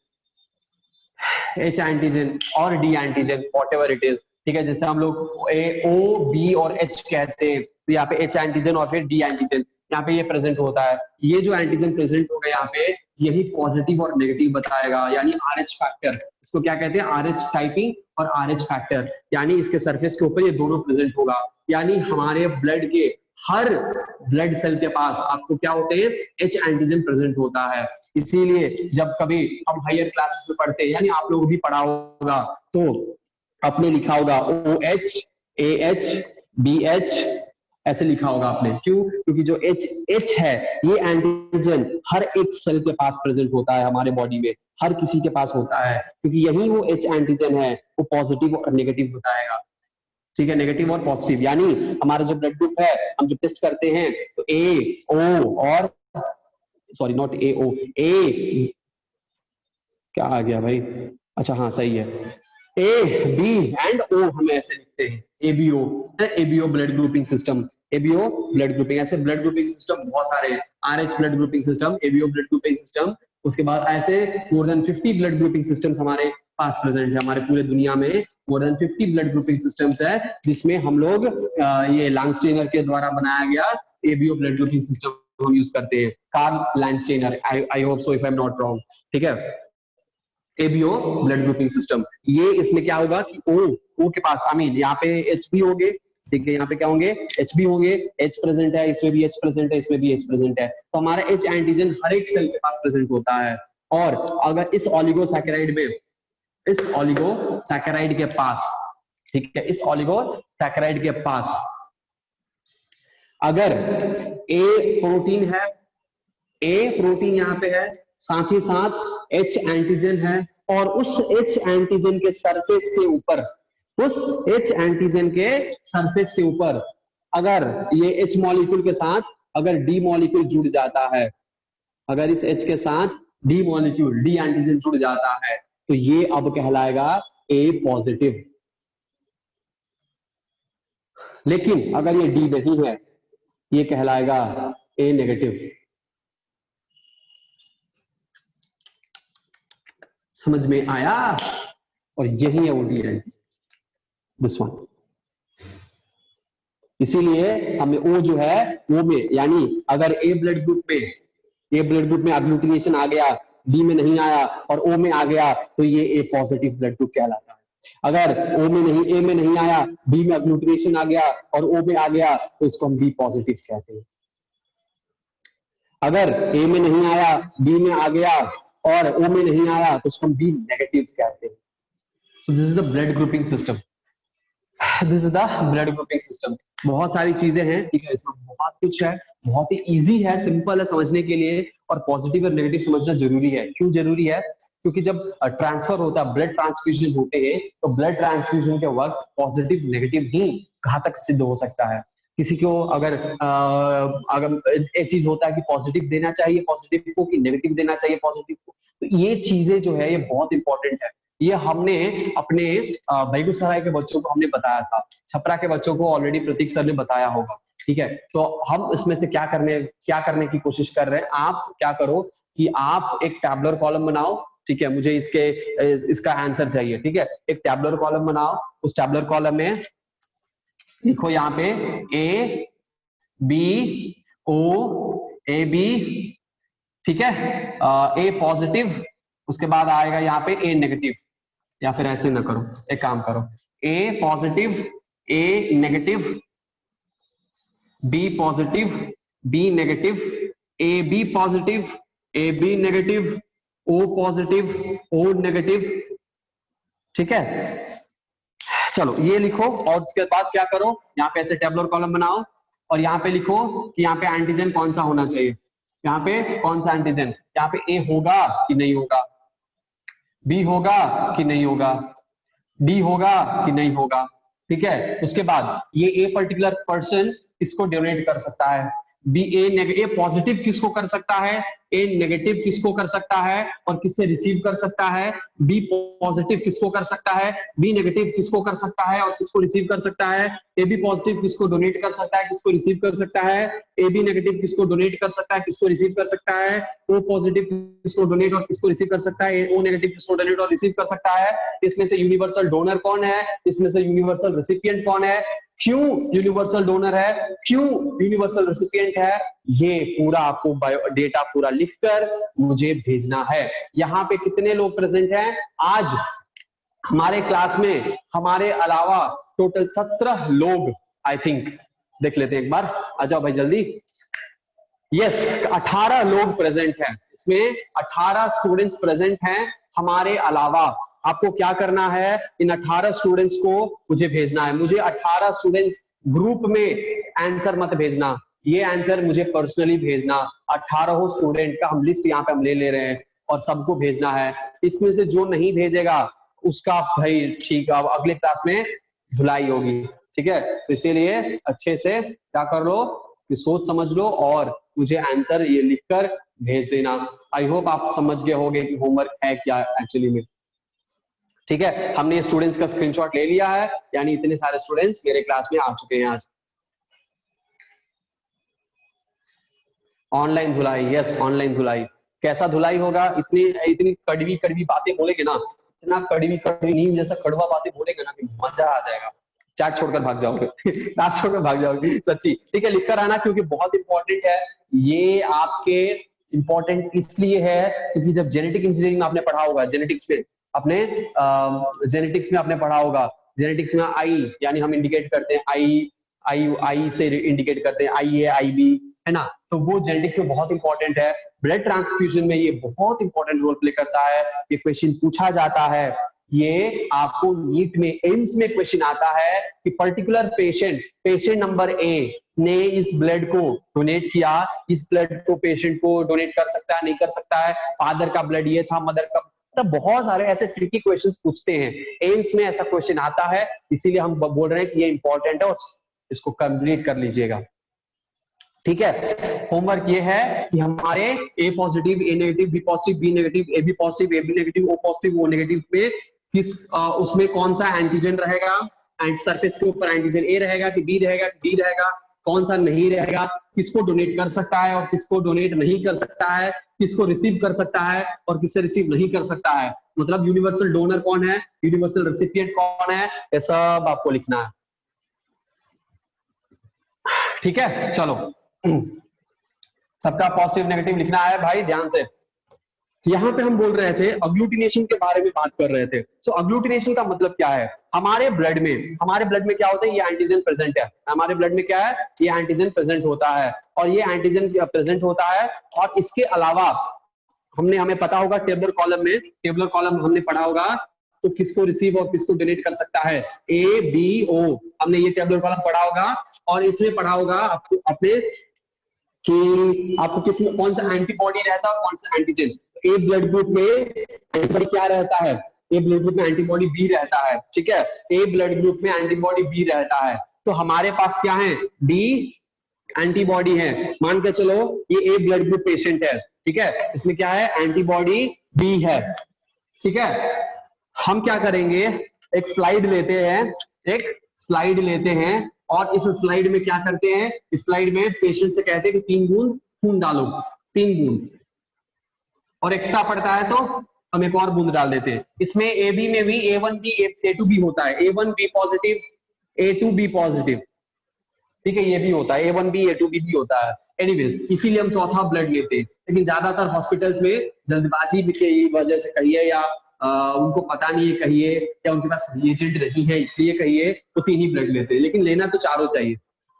H antigen और D antigen, whatever it is, ठीक है। जैसे हम लोग ए, ओ, बी और एच कहते हैं, तो यहाँ पे एच एंटीजन और फिर डी एंटीजन यहाँ पे ये प्रेजेंट होता है। ये जो एंटीजन प्रेजेंट होगा यहाँ पे, यही पॉजिटिव और नेगेटिव बताएगा, यानी आरएच फैक्टर। इसको क्या कहते हैं, आरएच टाइपिंग और आरएच फैक्टर, यानी इसके सरफेस के ऊपर ये दोनों प्रेजेंट होगा। यानी हमारे ब्लड के हर ब्लड सेल के पास आपको क्या होते हैं, एच एंटीजन प्रेजेंट होता है। इसीलिए जब कभी हम हायर क्लासेस में पढ़ते हैं, यानी आप लोग भी पढ़ा होगा, तो आपने लिखा होगा O H, A H, B H, ऐसे लिखा होगा आपने। क्यों, क्योंकि जो एच है, ये एंटीजन हर एक सेल के पास प्रेजेंट होता है हमारे बॉडी में, हर किसी के पास होता है, क्योंकि यही वो एच एंटीजन है, वो पॉजिटिव और नेगेटिव बताएगा, ठीक है, नेगेटिव और पॉजिटिव। यानी हमारा जो ब्लड ग्रुप है, हम जो टेस्ट करते हैं, तो ए, ओ और सॉरी नॉट ए, ओ, ए क्या आ गया भाई, अच्छा हाँ सही है, ए, बी एंड ओ हम ऐसे लिखते हैं, ABO, ABO blood grouping system, ABO blood grouping. ऐसे ब्लड ग्रुपिंग सिस्टम बहुत सारे हैं, RH blood grouping system, ABO blood grouping system. उसके बाद ऐसे more than 50 blood grouping systems हमारे पास प्रेजेंट है। हमारे पूरे दुनिया में more than 50 blood grouping systems है, जिसमें हम लोग ये लैंडस्टेनर के द्वारा बनाया गया एबीओ ब्लड ग्रुपिंग सिस्टम हम यूज करते हैं, Karl Landsteiner, I hope so if I am not wrong, ठीक है। एबीओ ब्लड ग्रुपिंग सिस्टम, ये इसमें क्या होगा कि ओ के पास अमीन, यहाँ पे एच भी होंगे, ठीक है, यहाँ पे क्या होंगे, एच भी होंगे, एच प्रेजेंट है, इसमें भी एच प्रेजेंट है, इसमें भी एच प्रेजेंट है, तो हमारा एच एंटीजन हर एक सेल के पास प्रेजेंट होता है। और अगर इस ऑलिगोसैकेराइड में, इस ऑलिगोसैकेराइड के पास, ठीक है, इस ऑलिगोसैकेराइड के पास अगर ए प्रोटीन है, ए प्रोटीन यहाँ पे है, साथ ही साथ एच एंटीजन है, और उस एच एंटीजन के सरफेस के ऊपर, उस एच एंटीजन के सरफेस के ऊपर अगर ये एच मॉलिक्यूल के साथ अगर डी मॉलिक्यूल जुड़ जाता है, अगर इस एच के साथ डी मॉलिक्यूल, डी एंटीजन जुड़ जाता है, तो ये अब कहलाएगा ए पॉजिटिव। लेकिन अगर ये डी नहीं है, ये कहलाएगा ए नेगेटिव। समझ में आया? और यही है वो डी एंटीजन, दिस वन। इसीलिए हमें ओ जो है वो में, यानी अगर ए ब्लड ग्रुप में एग्लूटिनेशन आ गया, बी में नहीं आया और ओ में आ गया, तो ये ए पॉजिटिव ब्लड ग्रुप कहलाता है। अगर ओ में नहीं, ए में नहीं आया, बी में एग्लूटिनेशन आ गया और ओ में आ गया, तो इसको हम बी पॉजिटिव कहते हैं। अगर ए में नहीं आया, बी में आ गया और ओ में नहीं आया, तो इसको हम बी नेगेटिव कहते हैं। So this is the blood grouping system, this is the blood grouping system. बहुत सारी चीजें हैं, ठीक है, इसमें बहुत कुछ है, बहुत ही इजी है, सिंपल है समझने के लिए, और पॉजिटिव और नेगेटिव समझना जरूरी है। क्यों जरूरी है? क्योंकि जब ट्रांसफर होता है, ब्लड ट्रांसफ्यूजन होते हैं, तो ब्लड ट्रांसफ्यूजन के वक्त पॉजिटिव नेगेटिव ही घातक सिद्ध हो सकता है। किसी को अगर एक चीज होता है कि पॉजिटिव देना चाहिए पॉजिटिव को, कि नेगेटिव देना चाहिए पॉजिटिव को, तो ये चीजें जो है ये बहुत इंपॉर्टेंट है। ये हमने अपने बेगूसराय के बच्चों को हमने बताया था, छपरा के बच्चों को ऑलरेडी प्रतीक सर ने बताया होगा, ठीक है। तो हम इसमें से क्या करने की कोशिश कर रहे हैं, आप क्या करो कि आप एक टैबुलर कॉलम बनाओ, ठीक है, मुझे इसका आंसर चाहिए। ठीक है, एक टैबुलर कॉलम बनाओ, उस टैबुलर कॉलम में लिखो यहाँ पे A B O A B, ठीक है, ए पॉजिटिव, उसके बाद आएगा यहाँ पे ए नेगेटिव, या फिर ऐसे ना करो, एक काम करो, A positive A negative, B positive B negative, A B positive A B negative, O positive O negative. ठीक है, चलो ये लिखो और उसके बाद क्या करो, यहाँ पे ऐसे टेबुलर कॉलम बनाओ और यहाँ पे लिखो कि यहाँ पे एंटीजन कौन सा होना चाहिए, यहाँ पे कौन सा एंटीजन, यहाँ पे ए होगा कि नहीं होगा, बी होगा कि नहीं होगा, डी होगा कि नहीं होगा। ठीक है, उसके बाद ये ए पर्टिकुलर पर्सन किसको डोनेट कर सकता है, बी ए पॉजिटिव किसको कर सकता है, ए नेगेटिव किसको कर सकता है और किससे रिसीव कर सकता है, बी पॉजिटिव किसको कर सकता है, बी नेगेटिव किसको कर सकता है और किसको रिसीव कर सकता है, ए बी पॉजिटिव किसको डोनेट कर सकता है, किसको रिसीव कर सकता है, ए बी नेगेटिव किसको डोनेट कर सकता है, किसको रिसीव कर सकता है, ओ पॉजिटिव किसको डोनेट और किसको रिसीव कर सकता है, ओ नेगेटिव किसको डोनेट और रिसीव कर सकता है। इसमें से यूनिवर्सल डोनर कौन है, इसमें से यूनिवर्सल रेसिपिएंट कौन है, क्यों यूनिवर्सल डोनर है, क्यों यूनिवर्सल रेसिपिएंट है, ये पूरा आपको डेटा पूरा लिखकर मुझे भेजना है। यहाँ पे कितने लोग प्रेजेंट हैं आज हमारे क्लास में, हमारे अलावा टोटल 17 लोग, आई थिंक देख लेते हैं एक बार, आ जाओ भाई जल्दी। यस, 18 लोग प्रेजेंट हैं, इसमें 18 स्टूडेंट्स प्रेजेंट हैं हमारे अलावा। आपको क्या करना है, इन 18 स्टूडेंट्स को मुझे भेजना है, मुझे 18 स्टूडेंट्स ग्रुप में आंसर मत भेजना, ये आंसर मुझे पर्सनली भेजना। 18 स्टूडेंट का हम लिस्ट यहाँ पे हम ले रहे हैं और सबको भेजना है। इसमें से जो नहीं भेजेगा उसका भाई ठीक, अब अगले क्लास में धुलाई होगी। ठीक है, तो इसीलिए अच्छे से क्या कर लो कि सोच समझ लो और मुझे आंसर ये लिखकर भेज देना। आई होप आप समझ गए होंगे कि होमवर्क है क्या एक्चुअली में। ठीक है, हमने स्टूडेंट्स का स्क्रीनशॉट ले लिया है, यानी इतने सारे स्टूडेंट्स मेरे क्लास में आ चुके हैं आज। ऑनलाइन धुलाई, यस ऑनलाइन धुलाई। कैसा धुलाई होगा, इतनी कड़वी कड़वी बातें बोलेंगे ना, इतना कड़वी कड़वी नीम जैसा कड़वा बातें बोलेंगे ना कि मजा आ जाएगा, चैट छोड़कर भाग जाओगे क्लास छोड़कर भाग जाओगे सच्ची। ठीक है, लिखकर आना क्योंकि बहुत इंपॉर्टेंट है ये आपके, इंपॉर्टेंट इसलिए है क्योंकि जब जेनेटिक इंजीनियरिंग आपने पढ़ा होगा, जेनेटिक्स में अपने जेनेटिक्स में आपने पढ़ा होगा, जेनेटिक्स में आई यानी हम इंडिकेट करते हैं, आई से इंडिकेट करते हैं, आई ए आई बी, है ना, तो वो जेनेटिक्स में बहुत इंपॉर्टेंट है। ब्लड ट्रांसफ्यूजन में ये बहुत इंपॉर्टेंट रोल प्ले करता है, ये क्वेश्चन पूछा जाता है, ये आपको नीट में एम्स में क्वेश्चन आता है कि पर्टिकुलर पेशेंट नंबर ए ने इस ब्लड को डोनेट किया, इस ब्लड को पेशेंट को डोनेट कर सकता है नहीं कर सकता है, फादर का ब्लड ये था, मदर का, मतलब बहुत सारे ऐसे ट्रिकी क्वेश्चंस पूछते हैं, एम्स में ऐसा क्वेश्चन आता है, इसीलिए हम बोल रहे हैं कि ये इंपॉर्टेंट है और इसको कंप्लीट कर लीजिएगा। ठीक है, होमवर्क ये है कि हमारे A positive A negative B positive B negative A B positive A B negative O positive O negative में किस उसमें कौन सा एंटीजन रहेगा, सरफेस के ऊपर एंटीजन ए रहेगा कि बी रहेगा कि डी रहेगा, कौन सा नहीं रहेगा, किसको डोनेट कर सकता है और किसको डोनेट नहीं कर सकता है, किसको रिसीव कर सकता है और किससे रिसीव नहीं कर सकता है, मतलब यूनिवर्सल डोनर कौन है, यूनिवर्सल रेसिपिएंट कौन है, ये सब आपको लिखना है। ठीक है, चलो सबका पॉजिटिव नेगेटिव लिखना है भाई ध्यान से। यहां पे हम बोल रहे थे अग्लूटिनेशन के बारे में बात कर रहे थे। सो अग्लूटिनेशन का मतलब क्या है, हमारे ब्लड में क्या होता है, ये एंटीजन प्रेजेंट है, हमारे ब्लड में क्या है, ये एंटीजन प्रेजेंट होता है और ये एंटीजन प्रेजेंट होता है और इसके अलावा हमें पता होगा टेबुलर कॉलम हमने पढ़ा होगा, तो किसको रिसीव और किसको डोनेट कर सकता है, ए बी ओ, हमने ये टेबुलर कॉलम पढ़ा होगा और इसमें पढ़ा होगा आपको अपने कि आपको किसमें कौन सा एंटीबॉडी रहता है और कौन सा एंटीजन। ए ब्लड ग्रुप में एंटीबॉडी क्या रहता है, ए ब्लड ग्रुप में एंटीबॉडी बी रहता है। ठीक है, ए ब्लड ग्रुप में एंटीबॉडी बी रहता है, तो हमारे पास क्या है, डी एंटीबॉडी है, मान के चलो ये ए ब्लड ग्रुप पेशेंट है। ठीक है, इसमें क्या है, एंटीबॉडी बी है। ठीक है, हम क्या करेंगे, एक स्लाइड लेते हैं और इस स्लाइड में क्या करते हैं, इस स्लाइड में पेशेंट से कहते हैं कि 3 बूंद खून डालो, 3 बूंद, और एक्स्ट्रा पड़ता है तो हम एक और बूंद डाल देते हैं। इसमें ए बी में भी A1B A2B होता है, A1B पॉजिटिव A2B पॉजिटिव, ठीक है, ये भी होता है, A1B A2B भी होता है। एनीवेज, इसीलिए हम चौथा ब्लड लेते हैं, लेकिन ज्यादातर हॉस्पिटल्स में जल्दबाजी की वजह से कहिए या उनको पता नहीं है कहिए, या उनके पास रिएजेंट नहीं है इसलिए कहिए, तो 3 ही ब्लड लेते हैं, लेकिन लेना तो चारों चाहिए,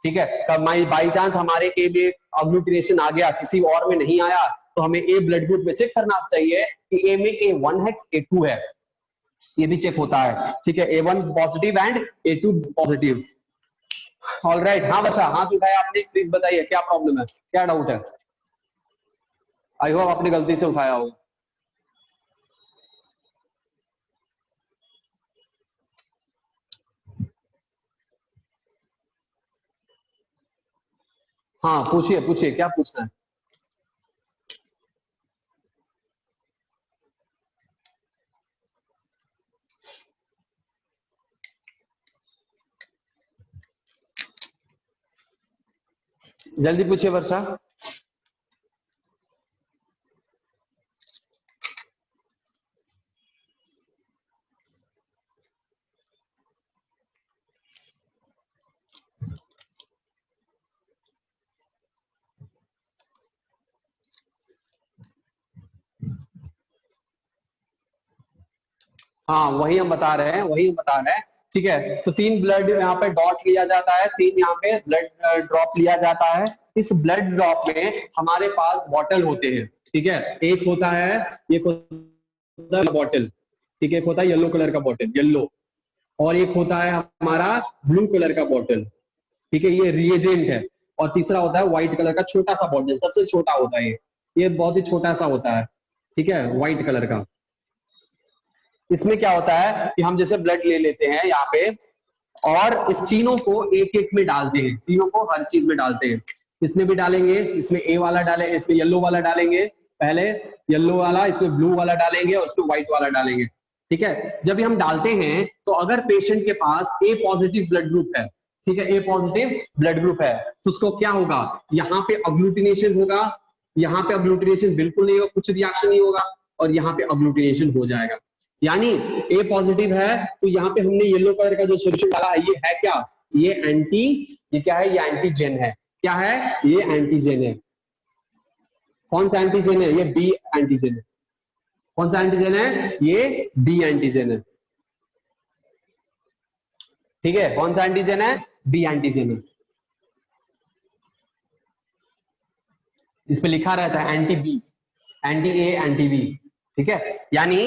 ठीक है। बाई चांस हमारे के में अग्लूटिनेशन आ गया, किसी और में नहीं आया, तो हमें ए ब्लड ग्रुप में चेक करना चाहिए कि ए में A1 है A2 है, ये भी चेक होता है, ठीक है। A1 positive and A2 positive. All right, हाँ बच्चा, हाथ उठाया आपने, प्लीज बताइए क्या प्रॉब्लम है, क्या डाउट है। आई होप आपने गलती से उठाया होगा। हाँ पूछिए पूछिए, क्या पूछना है। जल्दी पूछिए वर्षा। हाँ वही हम बता रहे हैं, वही हम बता रहे हैं, ठीक है। तो 3 ब्लड यहाँ पे डॉट लिया जाता है, 3 यहाँ पे ब्लड ड्रॉप लिया जाता है। इस ब्लड ड्रॉप में हमारे पास बॉटल होते हैं, ठीक है। एक होता है, एक होता है बॉटल, ठीक है, एक होता है येलो कलर का बॉटल, येलो, और एक होता है हमारा ब्लू कलर का बॉटल, ठीक है, ये रिएजेंट है। और तीसरा होता है व्हाइट कलर का छोटा सा बॉटल, सबसे छोटा होता है ये बहुत ही छोटा सा होता है, ठीक है, व्हाइट कलर का। इसमें क्या होता है कि हम जैसे ब्लड ले लेते हैं यहाँ पे, और इस तीनों को एक एक में डालते हैं, तीनों को हर चीज में डालते हैं। इसमें भी डालेंगे, इसमें ए वाला डाले, इसमें येलो वाला डालेंगे पहले, येलो वाला, इसमें ब्लू वाला डालेंगे, और इसमें व्हाइट वाला डालेंगे, ठीक है। जब ये हम डालते हैं तो अगर पेशेंट के पास ए पॉजिटिव ब्लड ग्रुप है, ठीक है, ए पॉजिटिव ब्लड ग्रुप है, तो उसको क्या होगा, यहाँ पे अग्लूटिनेशन होगा, यहाँ पे अग्लूटिनेशन बिल्कुल नहीं होगा, कुछ रिएक्शन नहीं होगा, और यहाँ पे अग्लूटिनेशन हो जाएगा। यानी ए पॉजिटिव है तो यहाँ पे हमने येलो कलर का जो सोल्यूशन डाला है, ये है क्या, ये एंटी, ये क्या है, ये एंटीजन है, क्या है, ये एंटीजन है। कौन सा एंटीजन है, ये बी एंटीजन है। कौन सा एंटीजन है, ये बी एंटीजन है, ठीक है। कौन सा एंटीजन है, बी एंटीजन है। इस पे लिखा रहता है anti B, anti A, anti B, ठीक है। यानी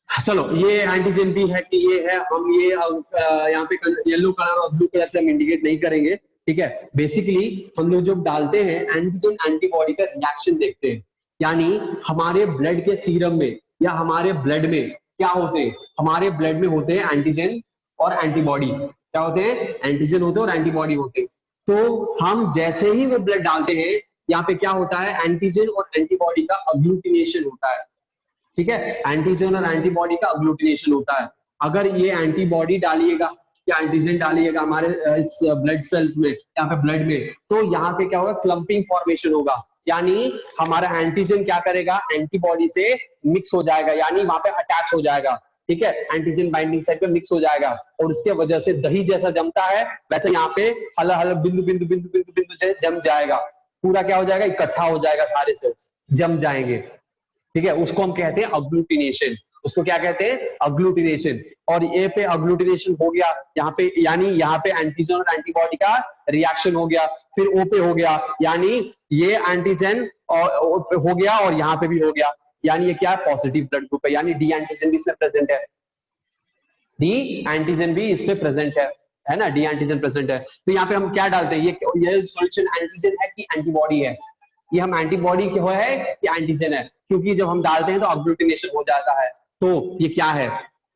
चलो ये एंटीजन भी है कि ये है, हम ये यहाँ पे येलो कलर और ब्लू कलर से हम इंडिकेट नहीं करेंगे, ठीक है। बेसिकली हम लोग जब डालते हैं एंटीजन एंटीबॉडी का रिएक्शन देखते हैं, यानी हमारे ब्लड के सीरम में या हमारे ब्लड में क्या होते हैं, हमारे ब्लड में होते हैं एंटीजन और एंटीबॉडी, क्या होते हैं, एंटीजन होते हैं और एंटीबॉडी होते हैं। तो हम जैसे ही वो ब्लड डालते हैं, यहाँ पे क्या होता है, एंटीजन और एंटीबॉडी का अग्लूटिनेशन होता है, ठीक है। एंटीजन और एंटीबॉडी का अग्लूटिनेशन होता है। अगर ये एंटीबॉडी डालिएगा या एंटीजन डालिएगा हमारे इस ब्लड सेल्स में, यहाँ पे ब्लड में, तो यहाँ पे क्या होगा, क्लम्पिंग फॉर्मेशन होगा, यानी हमारा एंटीजन क्या करेगा, एंटीबॉडी से मिक्स हो जाएगा, यानी वहां पे अटैच हो जाएगा, ठीक है, एंटीजन बाइंडिंग साइट पे मिक्स हो जाएगा, और उसके वजह से दही जैसा जमता है वैसे यहाँ पे हल हल बिंदु बिंदु बिंदु बिंदु बिंदु जम जाएगा, पूरा क्या हो जाएगा, इकट्ठा हो जाएगा, सारे सेल्स जम जाएंगे, ठीक है। उसको हम कहते हैं अग्लूटिनेशन, उसको क्या कहते हैं, अग्लूटिनेशन। और ए पे अग्लूटिनेशन हो गया यहाँ पे, यानी यहाँ पे एंटीजन और एंटीबॉडी का रिएक्शन हो गया, फिर ओ पे हो गया, यानी ये एंटीजन हो गया और यहाँ पे भी हो गया, यानी ये क्या है, पॉजिटिव ब्लड ग्रुप है, यानी डी एंटीजन भी इसमें प्रेजेंट है, डी एंटीजन भी इसमें प्रेजेंट है ना, डी एंटीजन प्रेजेंट है। तो यहाँ पे हम क्या डालते हैं, ये सॉल्यूशन एंटीजन है कि एंटीबॉडी है, ये हम एंटीबॉडी के है कि एंटीजन है, क्योंकि जब हम डालते हैं तो अग्लूटिनेशन हो जाता है, तो ये क्या है,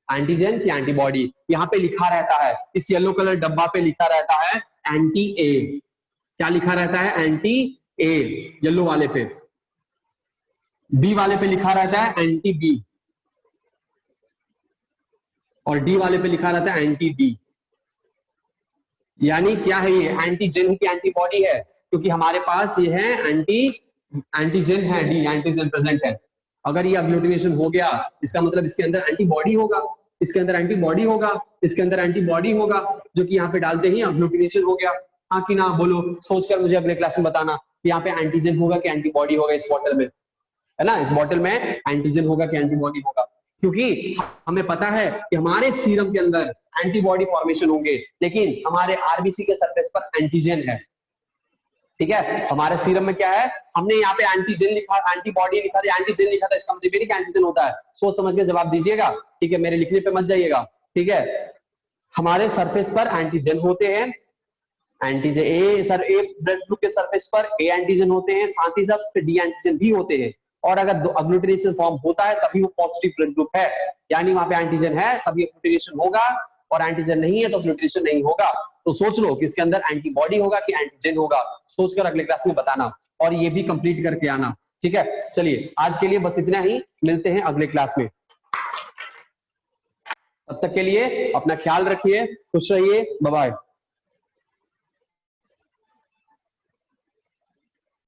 एंटीजन की एंटीबॉडी। यहाँ पे लिखा रहता है, इस येलो कलर डब्बा पे लिखा रहता है एंटी ए, क्या लिखा रहता है, एंटी ए, येलो वाले पे। बी वाले पे लिखा रहता है एंटी बी, और डी वाले पे लिखा रहता है एंटी डी। यानी क्या है, ये एंटीजन की एंटीबॉडी है, क्योंकि हमारे पास ये है एंटीजन है, डी एंटीजन प्रेजेंट है, अगर ये अग्लूटिनेशन हो गया, इसका मतलब इसके अंदर एंटीबॉडी होगा, इसके अंदर एंटीबॉडी होगा, इसके अंदर एंटीबॉडी होगा, जो कि यहाँ पे डालते ही अग्लूटिनेशन हो गया। हाँ कि ना, बोलो, सोचकर मुझे अगले क्लास में बताना कि यहाँ पे एंटीजन होगा कि एंटीबॉडी होगा इस बॉटल में, है ना। इस बॉटल में एंटीजन होगा कि एंटीबॉडी होगा, क्योंकि हमें पता है कि हमारे सीरम के अंदर एंटीबॉडी फॉर्मेशन होंगे, लेकिन हमारे आरबीसी के सरफेस पर एंटीजन है। ठीक है, हमारे सीरम में क्या है, हमने यहाँ पे एंटीजन लिखा, एंटीबॉडी लिखा था, एंटीजन लिखा था, इसका मतलब नहीं कि एंटीजन होता है। सोच समझ के जवाब दीजिएगा, ठीक है, मेरे लिखने पे मत जाइएगा। ठीक है, हमारे सरफेस पर एंटीजन होते हैं, एंटीजन ए सर ए ब्लड ग्रुप के सरफेस पर ए एंटीजन होते हैं, साथ ही साथ डी एंटीजन भी होते हैं। और अगर अग्लूटिनेशन फॉर्म होता है तभी वो पॉजिटिव ब्लड ग्रुप है, यानी वहां पे एंटीजन है तभी अग्लूटिनेशन होगा, और एंटीजन नहीं है तो अग्लूटिनेशन नहीं होगा। तो सोच लो कि इसके अंदर एंटीबॉडी होगा कि एंटीजन होगा, सोचकर अगले क्लास में बताना, और ये भी कंप्लीट करके आना। ठीक है, चलिए आज के लिए बस इतना ही, मिलते हैं अगले क्लास में। तब तक के लिए अपना ख्याल रखिए, खुश रहिए, बाय बाय।